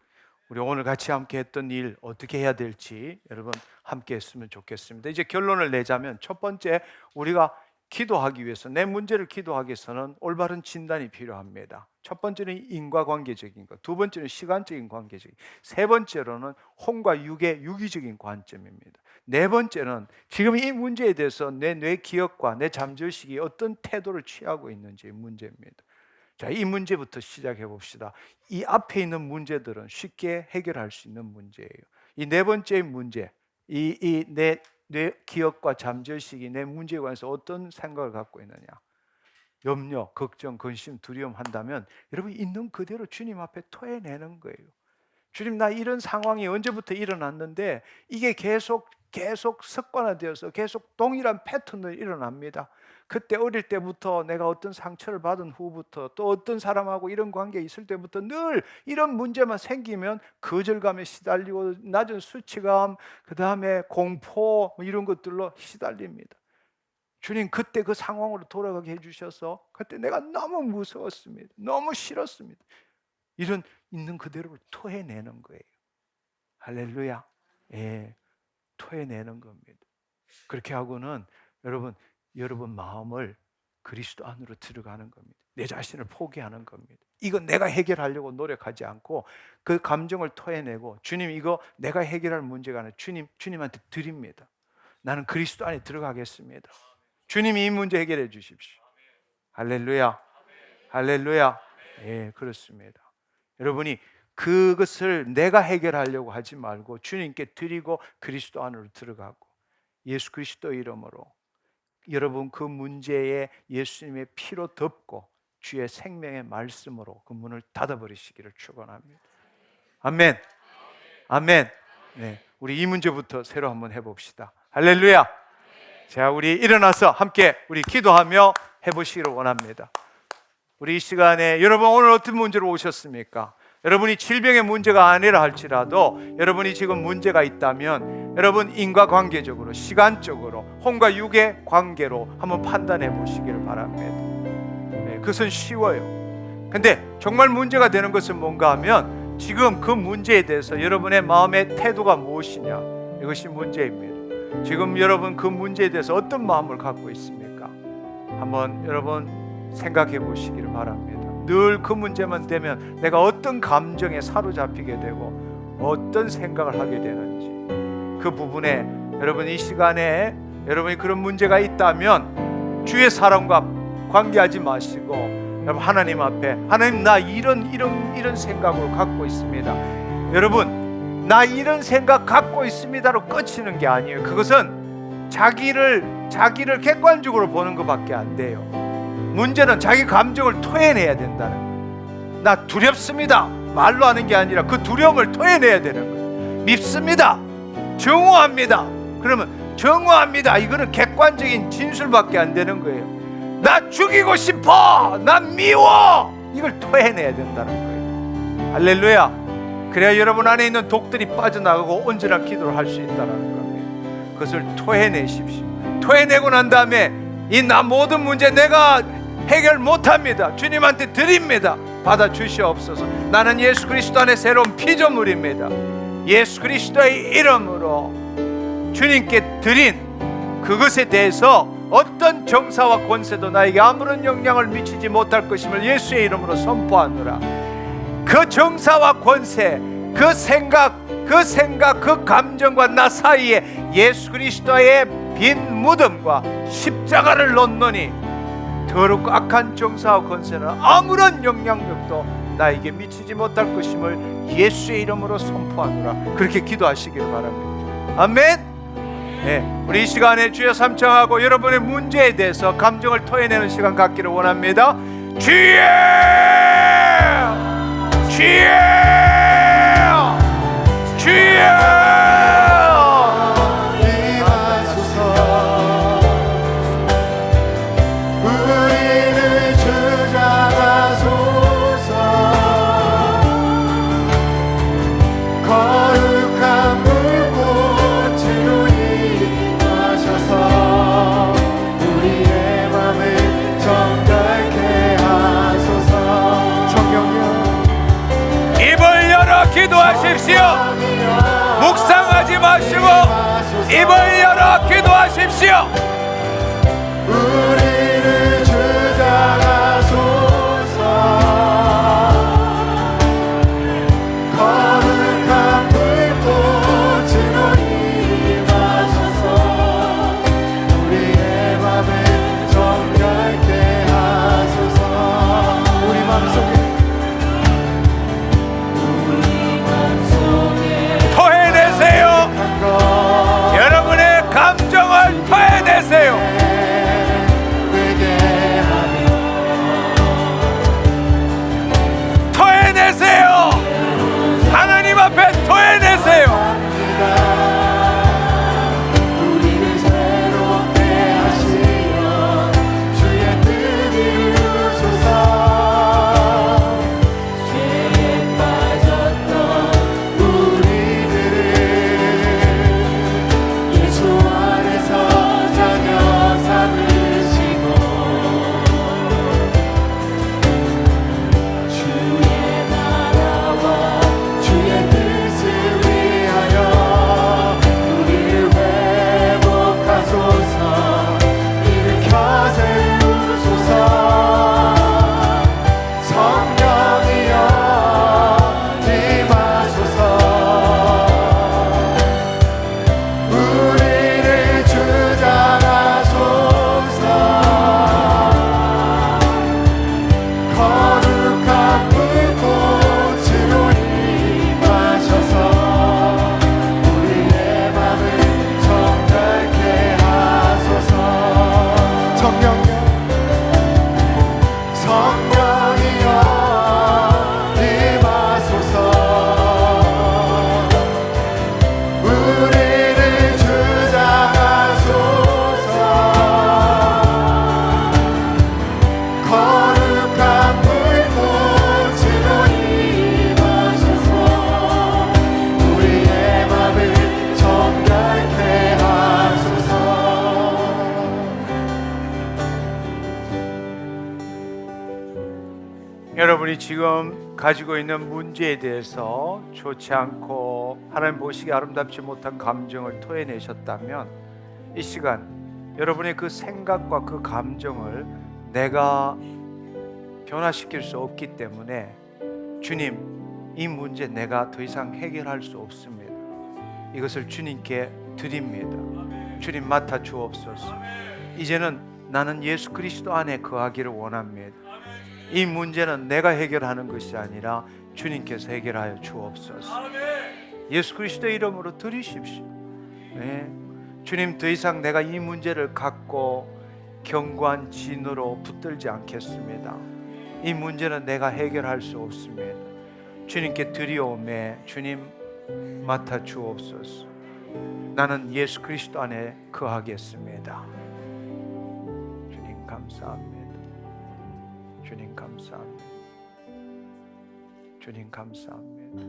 우리 오늘 같이 함께 했던 일 어떻게 해야 될지 여러분 함께 했으면 좋겠습니다. 이제 결론을 내자면, 첫 번째, 우리가 기도하기 위해서, 내 문제를 기도하기 위해서는 올바른 진단이 필요합니다. 첫 번째는 인과관계적인 것, 두 번째는 시간적인 관계적인, 세 번째로는 혼과 육의 유기적인 관점입니다. 네 번째는 지금 이 문제에 대해서 내 뇌 기억과 내 잠재의식이 어떤 태도를 취하고 있는지 문제입니다. 자, 이 문제부터 시작해 봅시다. 이 앞에 있는 문제들은 쉽게 해결할 수 있는 문제예요. 이 네 번째 문제, 내 기억과 잠재의식이 내 문제에 관해서 어떤 생각을 갖고 있느냐, 염려, 걱정, 근심, 두려움 한다면 여러분 있는 그대로 주님 앞에 토해내는 거예요. 주님, 나 이런 상황이 언제부터 일어났는데 이게 계속 습관화되어서 계속 동일한 패턴으로 일어납니다. 그때 어릴 때부터 내가 어떤 상처를 받은 후부터, 또 어떤 사람하고 이런 관계에 있을 때부터 늘 이런 문제만 생기면 거절감에 시달리고 낮은 수치감, 그 다음에 공포 이런 것들로 시달립니다. 주님, 그때 그 상황으로 돌아가게 해주셔서 그때 내가 너무 무서웠습니다. 너무 싫었습니다. 이런 있는 그대로 토해내는 거예요. 할렐루야. 예, 토해내는 겁니다. 그렇게 하고는 여러분 마음을 그리스도 안으로 들어가는 겁니다. 내 자신을 포기하는 겁니다. 이거 내가 해결하려고 노력하지 않고 그 감정을 토해내고, 주님, 이거 내가 해결할 문제가 아니라 주님한테 드립니다. 나는 그리스도 안에 들어가겠습니다. 주님이 이 문제 해결해 주십시오. 할렐루야. 할렐루야. 예, 그렇습니다. 여러분이 그것을 내가 해결하려고 하지 말고 주님께 드리고 그리스도 안으로 들어가고, 예수 그리스도 이름으로 여러분 그 문제에 예수님의 피로 덮고 주의 생명의 말씀으로 그 문을 닫아버리시기를 축원합니다. 아멘. 아멘. 네, 우리 이 문제부터 새로 한번 해봅시다. 할렐루야. 자, 우리 일어나서 함께 우리 기도하며 해보시기를 원합니다. 우리 이 시간에 여러분 오늘 어떤 문제로 오셨습니까? 여러분이 질병의 문제가 아니라 할지라도 여러분이 지금 문제가 있다면 여러분 인과관계적으로, 시간적으로, 혼과 육의 관계로 한번 판단해 보시기를 바랍니다. 네, 그것은 쉬워요. 근데 정말 문제가 되는 것은 뭔가 하면 지금 그 문제에 대해서 여러분의 마음의 태도가 무엇이냐, 이것이 문제입니다. 지금 여러분 그 문제에 대해서 어떤 마음을 갖고 있습니까? 한번 여러분 생각해 보시기를 바랍니다. 늘 그 문제만 되면 내가 어떤 감정에 사로잡히게 되고 어떤 생각을 하게 되는지, 그 부분에 여러분 이 시간에 여러분이 그런 문제가 있다면 주의 사람과 관계하지 마시고 여러분 하나님 앞에, 하나님, 나 이런 생각을 갖고 있습니다. 여러분, 나 이런 생각 갖고 있습니다로 끝이는 게 아니에요. 그것은 자기를 객관적으로 보는 것밖에 안 돼요. 문제는 자기 감정을 토해내야 된다는 거예요. 나 두렵습니다 말로 하는 게 아니라 그 두려움을 토해내야 되는 거예요. 밉습니다, 정오합니다, 그러면 정오합니다, 이거는 객관적인 진술밖에 안 되는 거예요. 나 죽이고 싶어, 나 미워, 이걸 토해내야 된다는 거예요. 할렐루야. 그래야 여러분 안에 있는 독들이 빠져나가고 온전한 기도를 할 수 있다는 겁니다. 그것을 토해내십시오. 토해내고 난 다음에 이 나 모든 문제 내가 해결 못합니다, 주님한테 드립니다, 받아주시옵소서. 나는 예수 그리스도 안에 새로운 피조물입니다. 예수 그리스도의 이름으로 주님께 드린 그것에 대해서 어떤 정사와 권세도 나에게 아무런 영향을 미치지 못할 것임을 예수의 이름으로 선포하노라. 그 정사와 권세, 그 생각, 그 감정과 나 사이에 예수 그리스도의 빈 무덤과 십자가를 놓노니 더럽고 악한 정사와 권세는 아무런 영향력도 나에게 미치지 못할 것임을 예수의 이름으로 선포하노라. 그렇게 기도하시기를 바랍니다. 아멘. 네, 우리 이 시간에 주여 삼창하고 여러분의 문제에 대해서 감정을 토해내는 시간 갖기를 원합니다. 주여! 주여! 주여! 기도하십시오. 묵상하지 마시고 입을 열어 기도하십시오. 우리를 주장하소서. 거룩한 불꽃으로 임하셔서 우리의 맘을 정결케 하소서. 우리 맘속에 여러분의 감정을 토해내세요. 토해내세요. 하나님 앞에 토해내세요. 우리를 새롭게 하시려 주의 뜻 이루소서. 죄에 빠졌던 우리들을 예수 안에서 자녀 삼으시고 주의 나라와 주의 뜻을 위하여 우리를 회복하소서. 일으켜 세우소서. 성령이여 임하소서. 우리를 주장하소서. 거룩한 불꽃으로 임하셔서 우리의 맘을 정결케 하소서. 성령이여 임하소서. 우리를 주장하소서. 거룩한 불꽃으로 임하셔서 우리의 맘을 정결케 하소서. 여러분이 지금 가지고 있는 문제에 대해서 좋지 않고 하나님 보시기에 아름답지 못한 감정을 토해내셨다면 이 시간 여러분의 그 생각과 그 감정을 내가 변화시킬 수 없기 때문에 주님, 이 문제 내가 더 이상 해결할 수 없습니다. 이것을 주님께 드립니다. 주님 맡아 주옵소서. 이제는 나는 예수 그리스도 안에 거하기를 원합니다. 이 문제는 내가 해결하는 것이 아니라 주님께서 해결하여 주옵소서. 예수 그리스도의 이름으로 드리십시오. 네. 주님, 더 이상 내가 이 문제를 갖고 견고한 진으로 붙들지 않겠습니다. 이 문제는 내가 해결할 수 없습니다. 주님께 드리오매 주님 맡아 주옵소서. 나는 예수 그리스도 안에 거하겠습니다. 주님 감사합니다. 주님 감사합니다. 주님 감사합니다.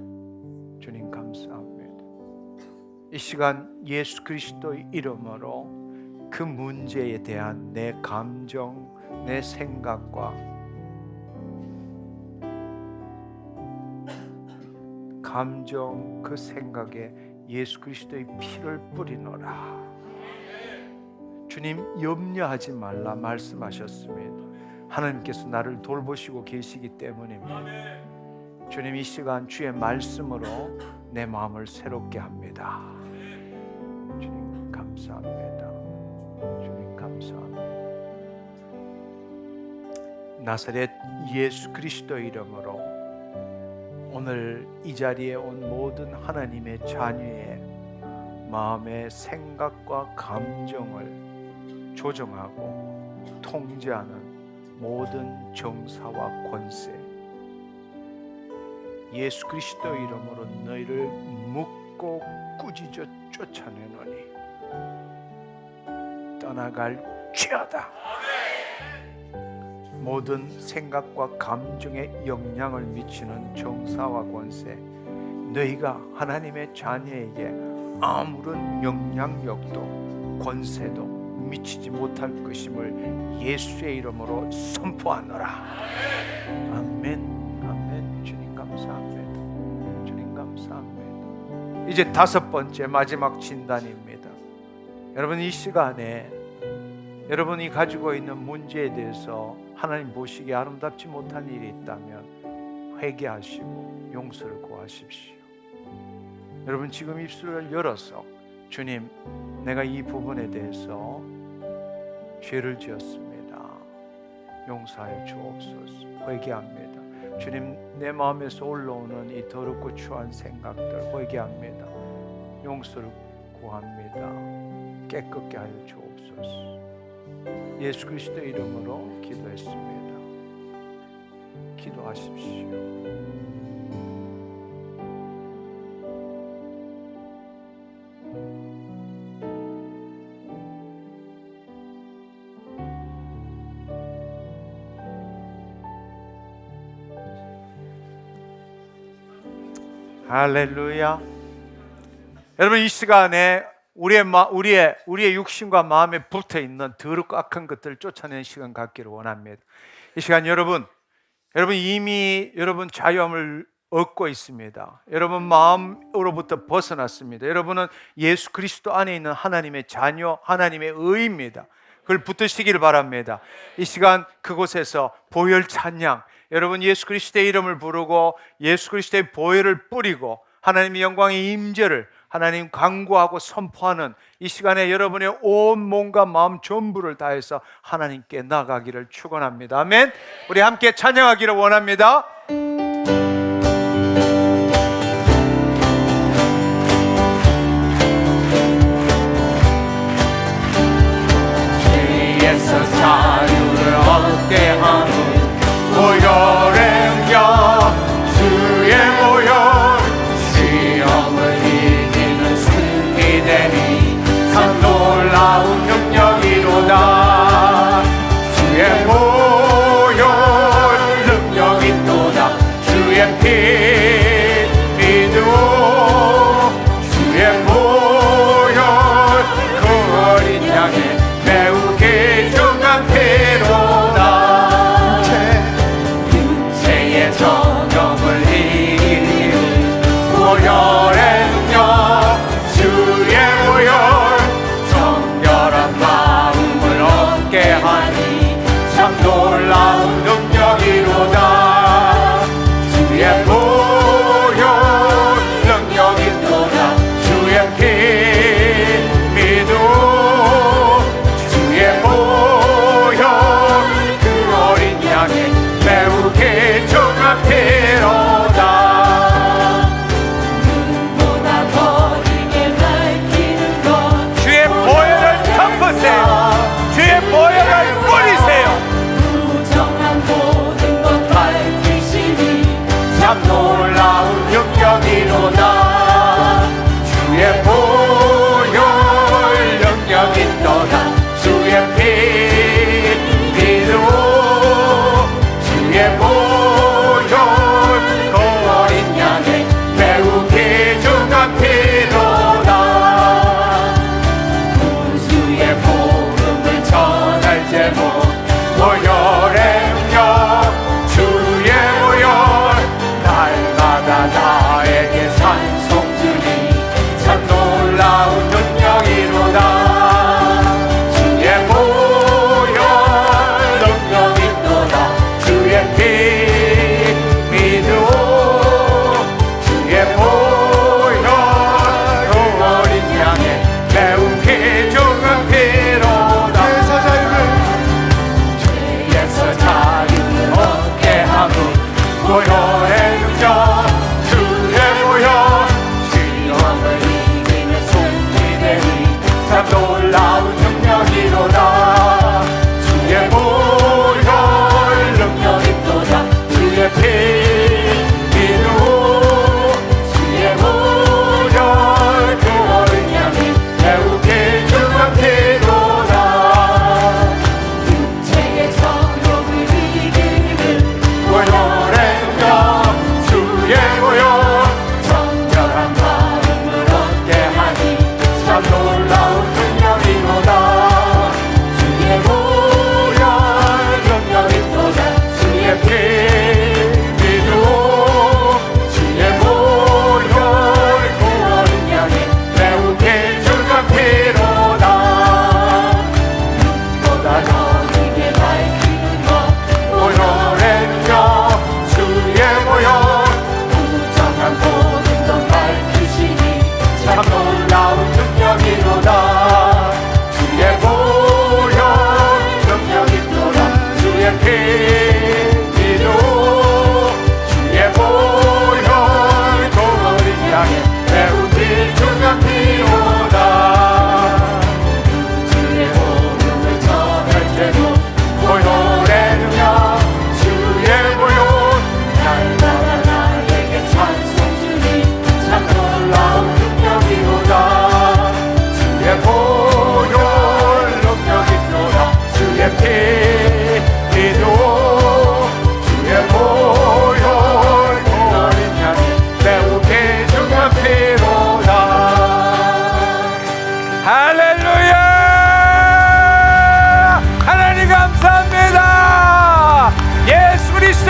주님 감사합니다. 이 시간 예수 그리스도의 이름으로 그 문제에 대한 내 감정, 내 생각과 감정, 그 생각에 예수 그리스도의 피를 뿌리노라. 주님, 염려하지 말라 말씀하셨습니다. 하나님께서 나를 돌보시고 계시기 때문입니다. 주님, 이 시간 주의 말씀으로 내 마음을 새롭게 합니다. 주님 감사합니다. 주님 감사합니다. 나사렛 예수 그리스도의 이름으로 오늘 이 자리에 온 모든 하나님의 자녀의 마음의 생각과 감정을 조정하고 통제하는 모든 정사와 권세, 예수 그리스도 이름으로 너희를 묶고 꾸짖어 쫓아내노니 떠나갈지어다. 모든 생각과 감정에 영향을 미치는 정사와 권세, 너희가 하나님의 자녀에게 아무런 영향력도 권세도 미치지 못할 것임을 예수의 이름으로 선포하노라. 아멘. 아멘. 주님 감사합니다. 주님 감사합니다. 이제 5번째 마지막 진단입니다. 여러분, 이 시간에 여러분이 가지고 있는 문제에 대해서 하나님 보시기에 아름답지 못한 일이 있다면 회개하시고 용서를 구하십시오. 여러분, 지금 입술을 열어서 주님, 내가 이 부분에 대해서 죄를 지었습니다. 용서하여 주옵소서. 회개합니다. 주님, 내 마음에서 올라오는 이 더럽고 추한 생각들 회개합니다. 용서를 구합니다. 깨끗게 하여 주옵소서. 예수 그리스도 이름으로 기도했습니다. 기도하십시오. 할렐루야. 여러분, 이 시간에 우리의 육신과 마음에 붙어 있는 더럽고 악한 것들을 쫓아내는 시간 갖기를 원합니다. 이 시간 여러분 이미 자유함을 얻고 있습니다. 여러분 마음으로부터 벗어났습니다. 여러분은 예수 그리스도 안에 있는 하나님의 자녀, 하나님의 의입니다. 그걸 붙드시기를 바랍니다. 이 시간 그곳에서 보혈 찬양, 여러분 예수 그리스도의 이름을 부르고 예수 그리스도의 보혈을 뿌리고 하나님의 영광의 임재를 하나님 강구하고 선포하는 이 시간에 여러분의 온 몸과 마음 전부를 다해서 하나님께 나가기를 축원합니다. 아멘. 우리 함께 찬양하기를 원합니다. 죄에서 자유를 얻게 하는 보혈의 능력, 주의 보혈, 시험을 이기는 승리되니 참 놀라운 능력이로다. 주의 보혈 능력이 또다. 주의 피 믿으오. 주의 보혈 그 어린 양의 매우 귀중한 피로다. 육체의 정욕을 이기는 보혈의 능력, 주의 보혈 정결한 마음을 얻게 하니 참 놀라운 능력이로다. 주의 보혈 능력이 또다. 주의 피 믿으오. 주의 보혈 그 어린 양의 매우 귀중한 피로다. 눈보다 더디게 밝히는 것, 주의 보혈을 덮으세요. 주의 보혈을 뿌리세요. 부정한 모든 것 밝히시니 참 놀라운 능력이로다. 주의 보혈 능력이 떠나. 주의 피 믿으오. 주의 보혈 그 어린 양의 매우 귀중한 피로다. 군수의 복음을 전할 제목, 보혈의 능력, 주의 보혈 날마다 나에게 찬송 주니 참 놀라운 능력이로다. 주의 보혈 능력이 또다. 주의 피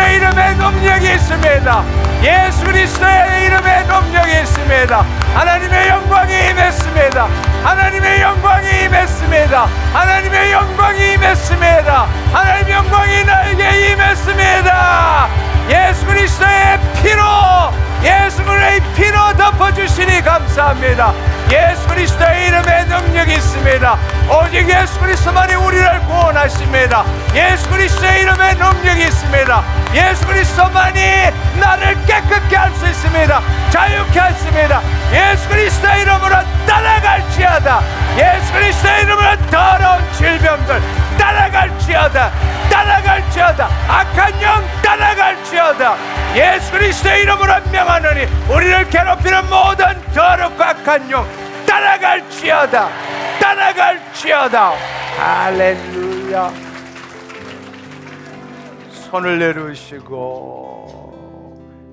그리스도의 이름에 능력이 있습니다. 예수 그리스도의 이름에 능력이 있습니다. 하나님의 영광이 임했습니다. 하나님의 영광이 임했습니다. 하나님의 영광이 임했습니다. 하나님의 영광이 나에게 임했습니다. 예수 그리스도의 피로, 예수 그리스도의 피로 덮어주시니 감사합니다. 예수 그리스도의 이름에 능력이 있습니다. 오직 예수 그리스도만이 우리를 구원하십니다. 예수 그리스도의 이름에 능력이 있습니다. 예수 그리스도만이 나를 깨끗게 할 수 있습니다. 자유케 하십니다. 예수 그리스도의 이름으로 따라갈지어다. 예수 그리스도의 이름으로 더러운 질병들 따라갈지어다. 따라갈지어다. 악한 영 따라갈지어다. 예수 그리스도의 이름으로 명하노니 우리를 괴롭히는 모든 더럽고 악한 영 따라갈지어다. 따라갈지어다. 할렐루야. 손을 내리시고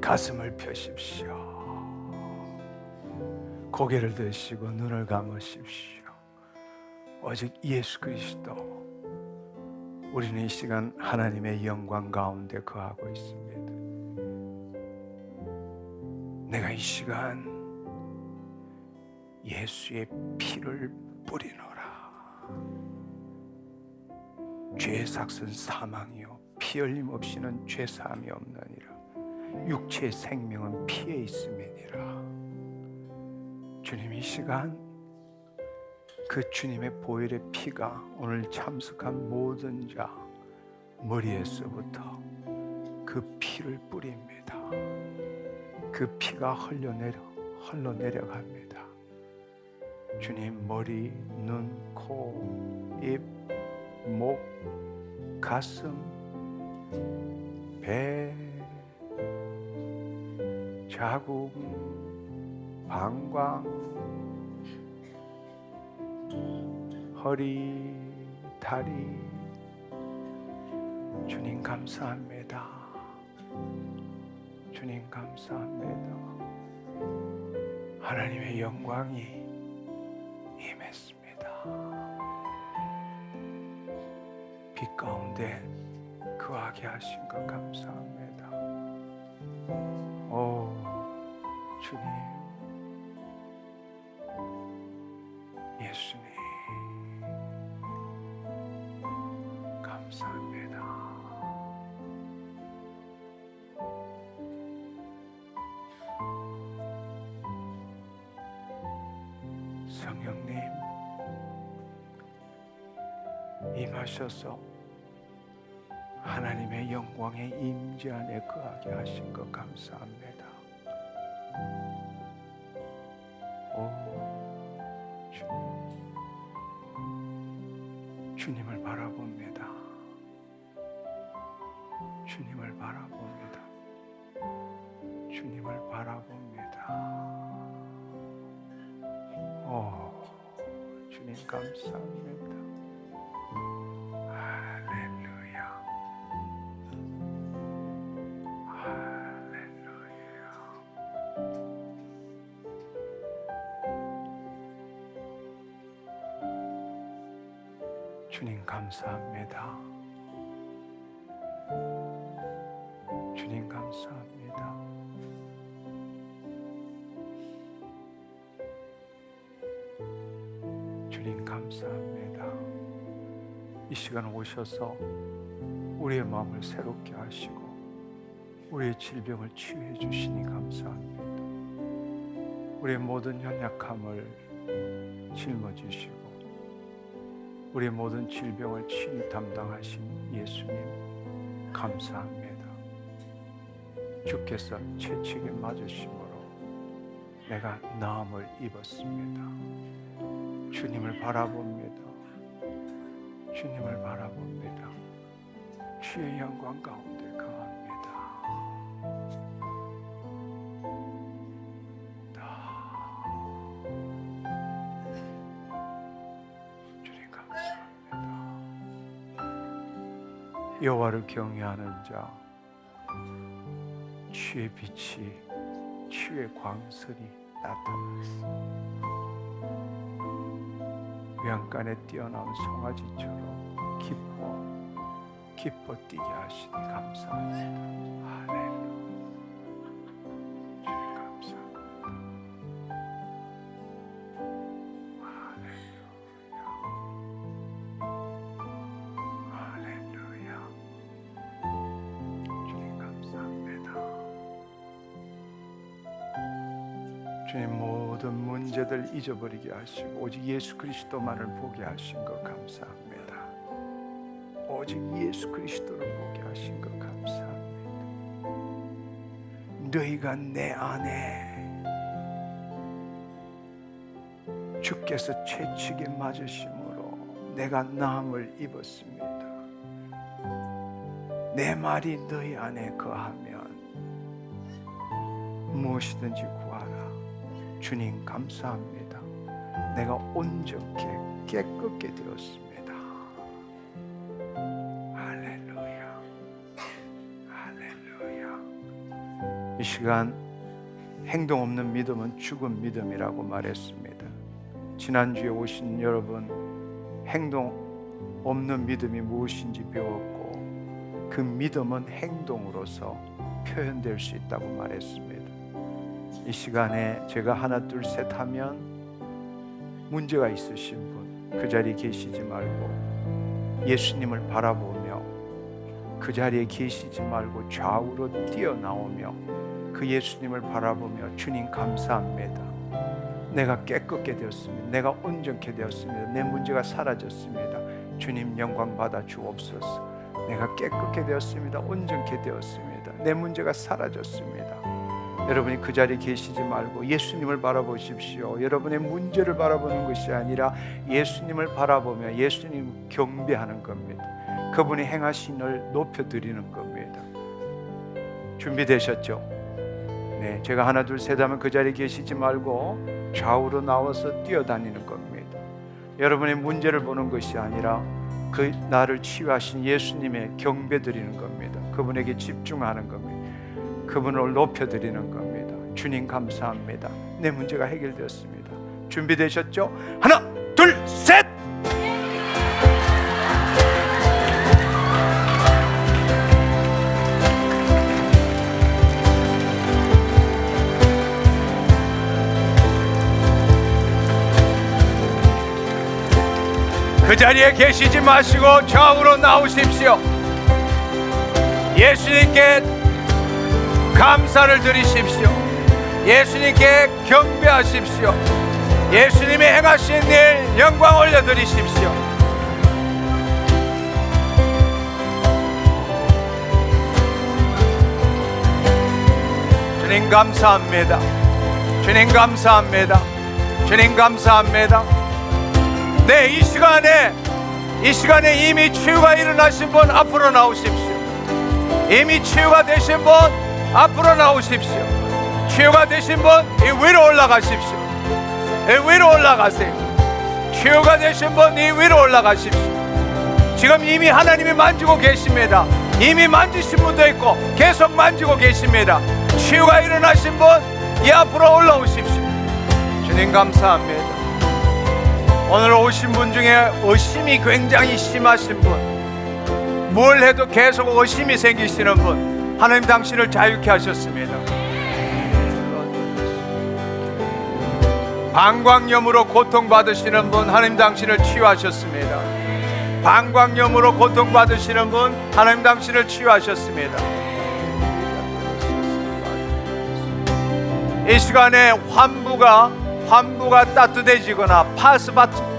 가슴을 펴십시오. 고개를 드시고 눈을 감으십시오. 오직 예수 그리스도, 우리는 이 시간 하나님의 영광 가운데 거하고 있습니다. 내가 이 시간 예수의 피를 뿌리노라. 죄의 삭은 사망이요 피 흘림 없이는 죄 사함이 없느니라. 육체의 생명은 피에 있음이니라. 주님, 이 시간 그 주님의 보혈의 피가 오늘 참석한 모든 자 머리에서부터 그 피를 뿌립니다. 그 피가 흘러내려갑니다. 주님, 머리, 눈, 코, 입, 목, 가슴, 배, 자궁, 방광, 허리, 다리. 주님 감사합니다. 주님 감사합니다. 하나님의 영광이 임했습니다. 빛 가운데 거하게 하신 것 감사합니다. 오 주님, 예수님 감사합니다. 성령님 임하셔서 하나님의 영광의 임재 안에 거하게 하신 것 감사합니다. 오 주님, 주님을 바라봅니다. 주님을 바라봅니다. 주님을 바라봅니다. 오 주님 감사합니다. 할렐루야. 할렐루야. 주님 감사합니다. 주님 감사합니다. 주님 감사합니다. 이 시간 오셔서 우리의 마음을 새롭게 하시고 우리의 질병을 치유해 주시니 감사합니다. 우리의 모든 연약함을 짊어지시고 우리의 모든 질병을 친히 담당하신 예수님 감사합니다. 주께서 채찍에 맞으심으로 내가 나음을 입었습니다. 주님을 바라봅니다. 주님을 바라봅니다. 주의 영광 가운데 거합니다. 주님 감사합니다. 여호와를 경외하는 자 주의 빛이, 주의 광선이 나타났습니다. 외양간에 뛰어난 송아지처럼 기뻐 뛰게 하시니 감사합니다. 주님 모든 문제들 잊어버리게 하시고 오직 예수 그리스도만을 보게 하신 것 감사합니다. 오직 예수 그리스도를 보게 하신 것 감사합니다. 너희가 내 안에 주께서 채찍에 맞으심으로 내가 나음을 입었습니다. 내 말이 너희 안에 거하면 무엇이든지 구하라. 주님 감사합니다. 내가 온전케 깨끗게 되었습니다. 할렐루야, 할렐루야. 이 시간 행동 없는 믿음은 죽은 믿음이라고 말했습니다. 지난주에 오신 여러분, 행동 없는 믿음이 무엇인지 배웠고 그 믿음은 행동으로서 표현될 수 있다고 말했습니다. 이 시간에 제가 하나 둘 셋 하면 문제가 있으신 분 그 자리에 계시지 말고 예수님을 바라보며 그 자리에 계시지 말고 좌우로 뛰어나오며 그 예수님을 바라보며 주님 감사합니다. 내가 깨끗게 되었습니다. 내가 온전케 되었습니다. 내 문제가 사라졌습니다. 주님 영광 받아 주옵소서. 내가 깨끗게 되었습니다. 온전케 되었습니다. 내 문제가 사라졌습니다. 여러분이 그 자리에 계시지 말고 예수님을 바라보십시오. 여러분의 문제를 바라보는 것이 아니라 예수님을 바라보며 예수님 경배하는 겁니다. 그분이 행하신 일 높여드리는 겁니다. 준비되셨죠? 네, 제가 하나 둘 셋 하면 그 자리에 계시지 말고 좌우로 나와서 뛰어다니는 겁니다. 여러분의 문제를 보는 것이 아니라 그 나를 치유하신 예수님의 경배 드리는 겁니다. 그분에게 집중하는 겁니다. 그분을 높여드리는 겁니다. 주님 감사합니다. 내 문제가 해결되었습니다. 준비되셨죠? 하나 둘 셋! 그 자리에 계시지 마시고 좌우로 나오십시오. 예수님께 감사를 드리십시오. 예수님께 경배하십시오. 예수님이 행하신 일 영광 올려드리십시오. 주님 감사합니다. 주님 감사합니다. 주님 감사합니다. 네, 이 시간에 이미 치유가 일어나신 분 앞으로 나오십시오. 이미 치유가 되신 분 앞으로 나오십시오. 치유가 되신 분 이 위로 올라가십시오. 이 위로 올라가세요. 치유가 되신 분 이 위로 올라가십시오. 지금 이미 하나님이 만지고 계십니다. 이미 만지신 분도 있고 계속 만지고 계십니다. 치유가 일어나신 분 이 앞으로 올라오십시오. 주님 감사합니다. 오늘 오신 분 중에 의심이 굉장히 심하신 분, 뭘 해도 계속 의심이 생기시는 분, 하나님 당신을 자유케 하셨습니다. 방광염으로 고통받으시는 분, 하나님 당신을 치유하셨습니다. 방광염으로 고통받으시는 분, 하나님 당신을 치유하셨습니다. 이 시간에 환부가 따뜻해지거나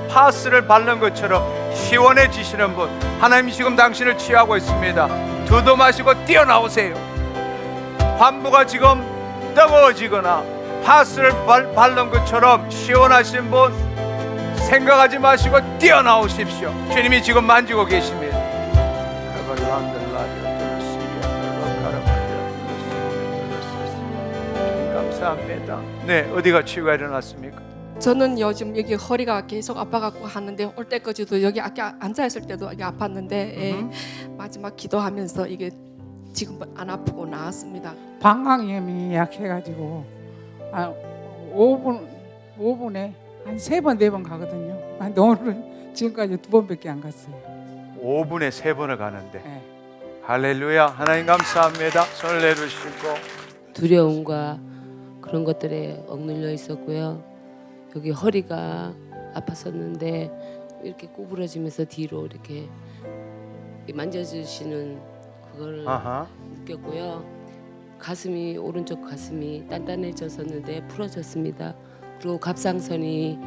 파스를 바른 것처럼 시원해지시는 분, 하나님이 지금 당신을 치유하고 있습니다. 두도 마시고 뛰어나오세요. 환부가 지금 뜨거워지거나 파스를 바른 것처럼 시원하신 분 생각하지 마시고 뛰어나오십시오. 주님이 지금 만지고 계십니다. 감사합니다. 네, 어디가 치유가 일어났습니까? 저는 요즘 여기 허리가 계속 아파갖고 하는데 올 때까지도 여기 아까 앉아있을 때도 이게 아팠는데 마지막 기도하면서 이게 지금 안 아프고 나았습니다. 방광염이 약해가지고 5분에 한 3번 4번 가거든요. 근데 오늘은 지금까지 2번밖에 안 갔어요. 5분에 3번을 가는데 네. 할렐루야. 하나님 감사합니다. 손을 내려주시고. 두려움과 그런 것들에 억눌려 있었고요. 여기 허리가 아팠었는데 이렇게 구부러지면서 뒤로 이렇게 만져주시는 그걸 느꼈고요. 가슴이 오른쪽 가슴이 단단해졌었는데 풀어졌습니다. 그리고 갑상선이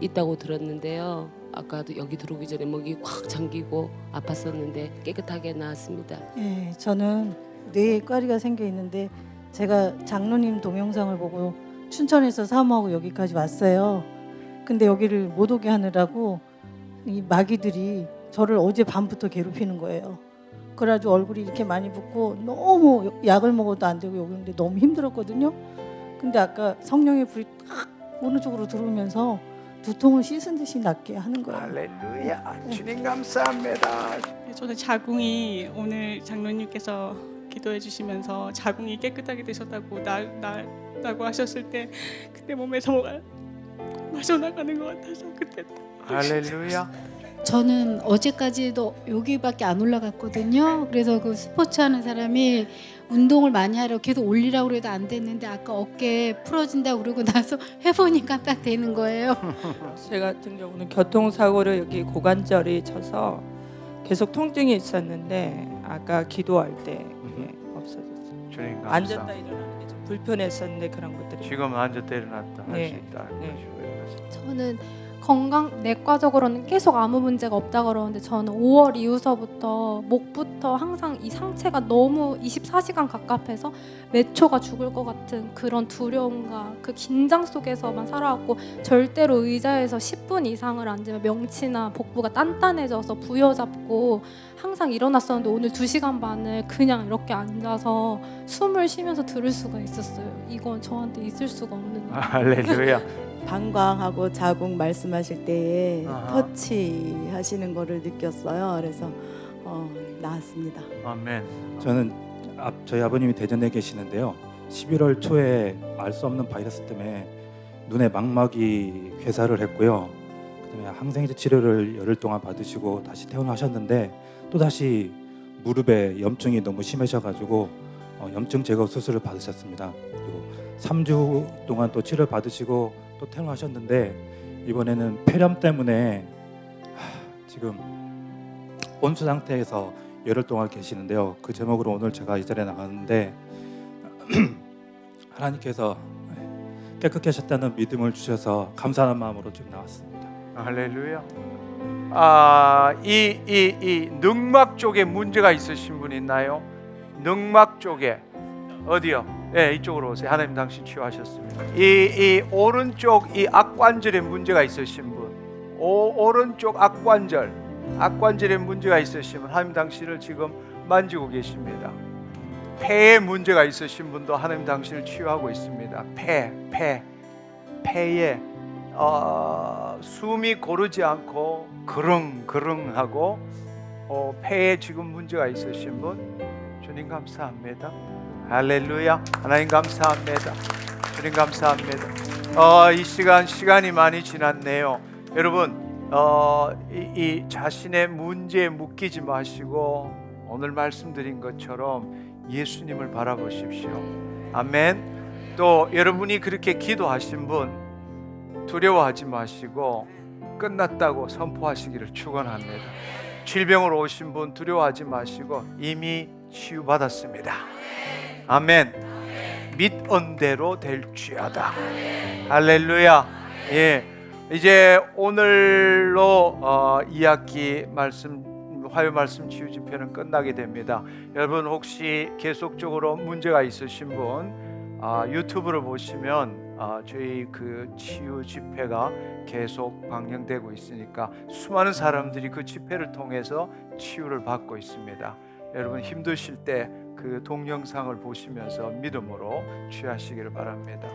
있다고 들었는데요. 아까도 여기 들어오기 전에 목이 꽉 잠기고 아팠었는데 깨끗하게 나았습니다. 예, 저는 뇌에 꽈리가 생겨 있는데 제가 장로님 동영상을 보고 춘천에서 사모하고 여기까지 왔어요. 근데 여기를 못 오게 하느라고 이 마귀들이 저를 어제 밤부터 괴롭히는 거예요. 그래가지고 얼굴이 이렇게 많이 붓고 너무 약을 먹어도 안 되고 여기 있는데 너무 힘들었거든요. 근데 아까 성령의 불이 탁 어느 쪽으로 들어오면서 두통을 씻은 듯이 낫게 하는 거예요. 할렐루야. 주님 감사합니다. 저는 자궁이 오늘 장로님께서 기도해 주시면서 자궁이 깨끗하게 되셨다고 나다고 하셨을 때 그때 몸에서 뭐가 마셔나가는 것 같아서 그때 할렐루야. 저는 어제까지도 여기밖에 안 올라갔거든요. 그래서 그 스포츠 하는 사람이 운동을 많이 하려고 계속 올리라고 그래도 안 됐는데 아까 어깨 풀어진다고 그러고 나서 해보니까 딱 되는 거예요. 제 같은 경우는 교통사고로 여기 고관절이 쳐서 계속 통증이 있었는데 아까 기도할 때 이게 없어졌어요. 주님 감사. 앉았다 일어나는 게 좀 불편했었는데 그런 것들이 지금 앉았다 일어났다 할 수 네. 있다. 네. 저는 건강 내과적으로는 계속 아무 문제가 없다 그러는데 저는 5월 이후서부터 목부터 항상 이 상체가 너무 24시간 갑갑해서 몇 초가 죽을 것 같은 그런 두려움과 그 긴장 속에서만 살아왔고 절대로 의자에서 10분 이상을 앉으면 명치나 복부가 단단해져서 부여잡고 항상 일어났었는데 오늘 2시간 반을 그냥 이렇게 앉아서 숨을 쉬면서 들을 수가 있었어요. 이건 저한테 있을 수가 없는 일이에요. 할렐루야. 방광하고 자궁 말씀하실 때에 아하. 터치 하시는 거를 느꼈어요. 그래서 나았습니다. 아멘. 저는 저희 아버님이 대전에 계시는데요. 11월 초에 알 수 없는 바이러스 때문에 눈에 망막이 괴사를 했고요. 그다음에 항생제 치료를 열흘 동안 받으시고 다시 퇴원하셨는데 또 다시 무릎에 염증이 너무 심해져가지고 염증 제거 수술을 받으셨습니다. 그리고 3주 동안 또 치료 받으시고 또 퇴원하셨는데 이번에는 폐렴 때문에 지금 온수 상태에서 열흘 동안 계시는데요. 그 제목으로 오늘 제가 이 자리에 나갔는데 하나님께서 깨끗게 하셨다는 믿음을 주셔서 감사하는 마음으로 지금 나왔습니다. 할렐루야. 이 늑막 쪽에 문제가 있으신 분 있나요? 늑막 쪽에 어디요? 네, 이쪽으로 오세요. 하나님 당신 치유하셨습니다. 이 오른쪽 이 악관절에 문제가 있으신 분, 오른쪽 악관절에 문제가 있으시면 하나님 당신을 지금 만지고 계십니다. 폐에 문제가 있으신 분도 하나님 당신을 치유하고 있습니다. 폐에 숨이 고르지 않고 그릉그릉하고 폐에 지금 문제가 있으신 분 주님 감사합니다. 할렐루야. 하나님 감사합니다. 주님 감사합니다. 이 시간이 많이 지났네요. 여러분 이 자신의 문제에 묶이지 마시고 오늘 말씀드린 것처럼 예수님을 바라보십시오. 아멘. 또 여러분이 그렇게 기도하신 분 두려워하지 마시고 끝났다고 선포하시기를 축원합니다. 질병으로 오신 분 두려워하지 마시고 이미 치유받았습니다. 아멘. 믿은대로 될지어다. 할렐루야. 예. 이제 오늘로 2학기 화요 말씀 치유 집회는 끝나게 됩니다. 여러분 혹시 계속적으로 문제가 있으신 분 유튜브를 보시면 저희 그 치유 집회가 계속 방영되고 있으니까 수많은 사람들이 그 집회를 통해서 치유를 받고 있습니다. 여러분 힘드실 때 그 동영상을 보시면서 믿음으로 취하시기를 바랍니다.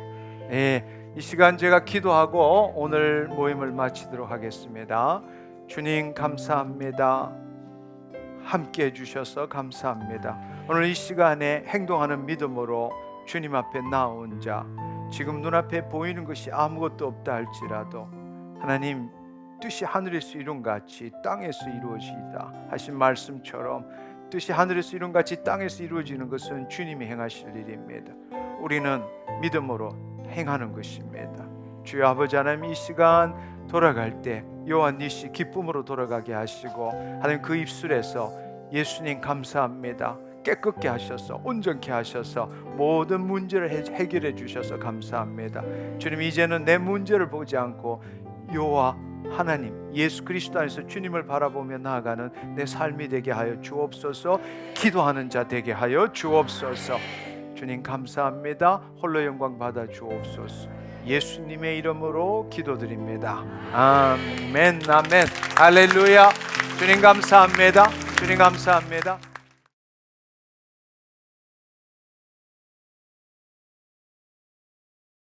예, 이 시간 제가 기도하고 오늘 모임을 마치도록 하겠습니다. 주님 감사합니다. 함께 해주셔서 감사합니다. 오늘 이 시간에 행동하는 믿음으로 주님 앞에 나온 자, 지금 눈앞에 보이는 것이 아무것도 없다 할지라도 하나님 뜻이 하늘에서 이룬 같이 땅에서 이루어지이다 하신 말씀처럼 뜻이 하늘에서 이룬 같이 땅에서 이루어지는 것은 주님이 행하실 일입니다. 우리는 믿음으로 행하는 것입니다. 주여 아버지 하나님 이 시간 돌아갈 때 요한니시 기쁨으로 돌아가게 하시고 하나님 그 입술에서 예수님 감사합니다. 깨끗게 하셔서 온전케 하셔서 모든 문제를 해결해 주셔서 감사합니다. 주님, 이제는 내 문제를 보지 않고 여호와 하나님 예수 그리스도 안에서 주님을 바라보며 나아가는 내 삶이 되게 하여 주옵소서. 기도하는 자 되게 하여 주옵소서. 주님 감사합니다. 홀로 영광 받아 주옵소서. 예수님의 이름으로 기도드립니다. 아멘, 아멘, 할렐루야. 주님 감사합니다. 주님 감사합니다.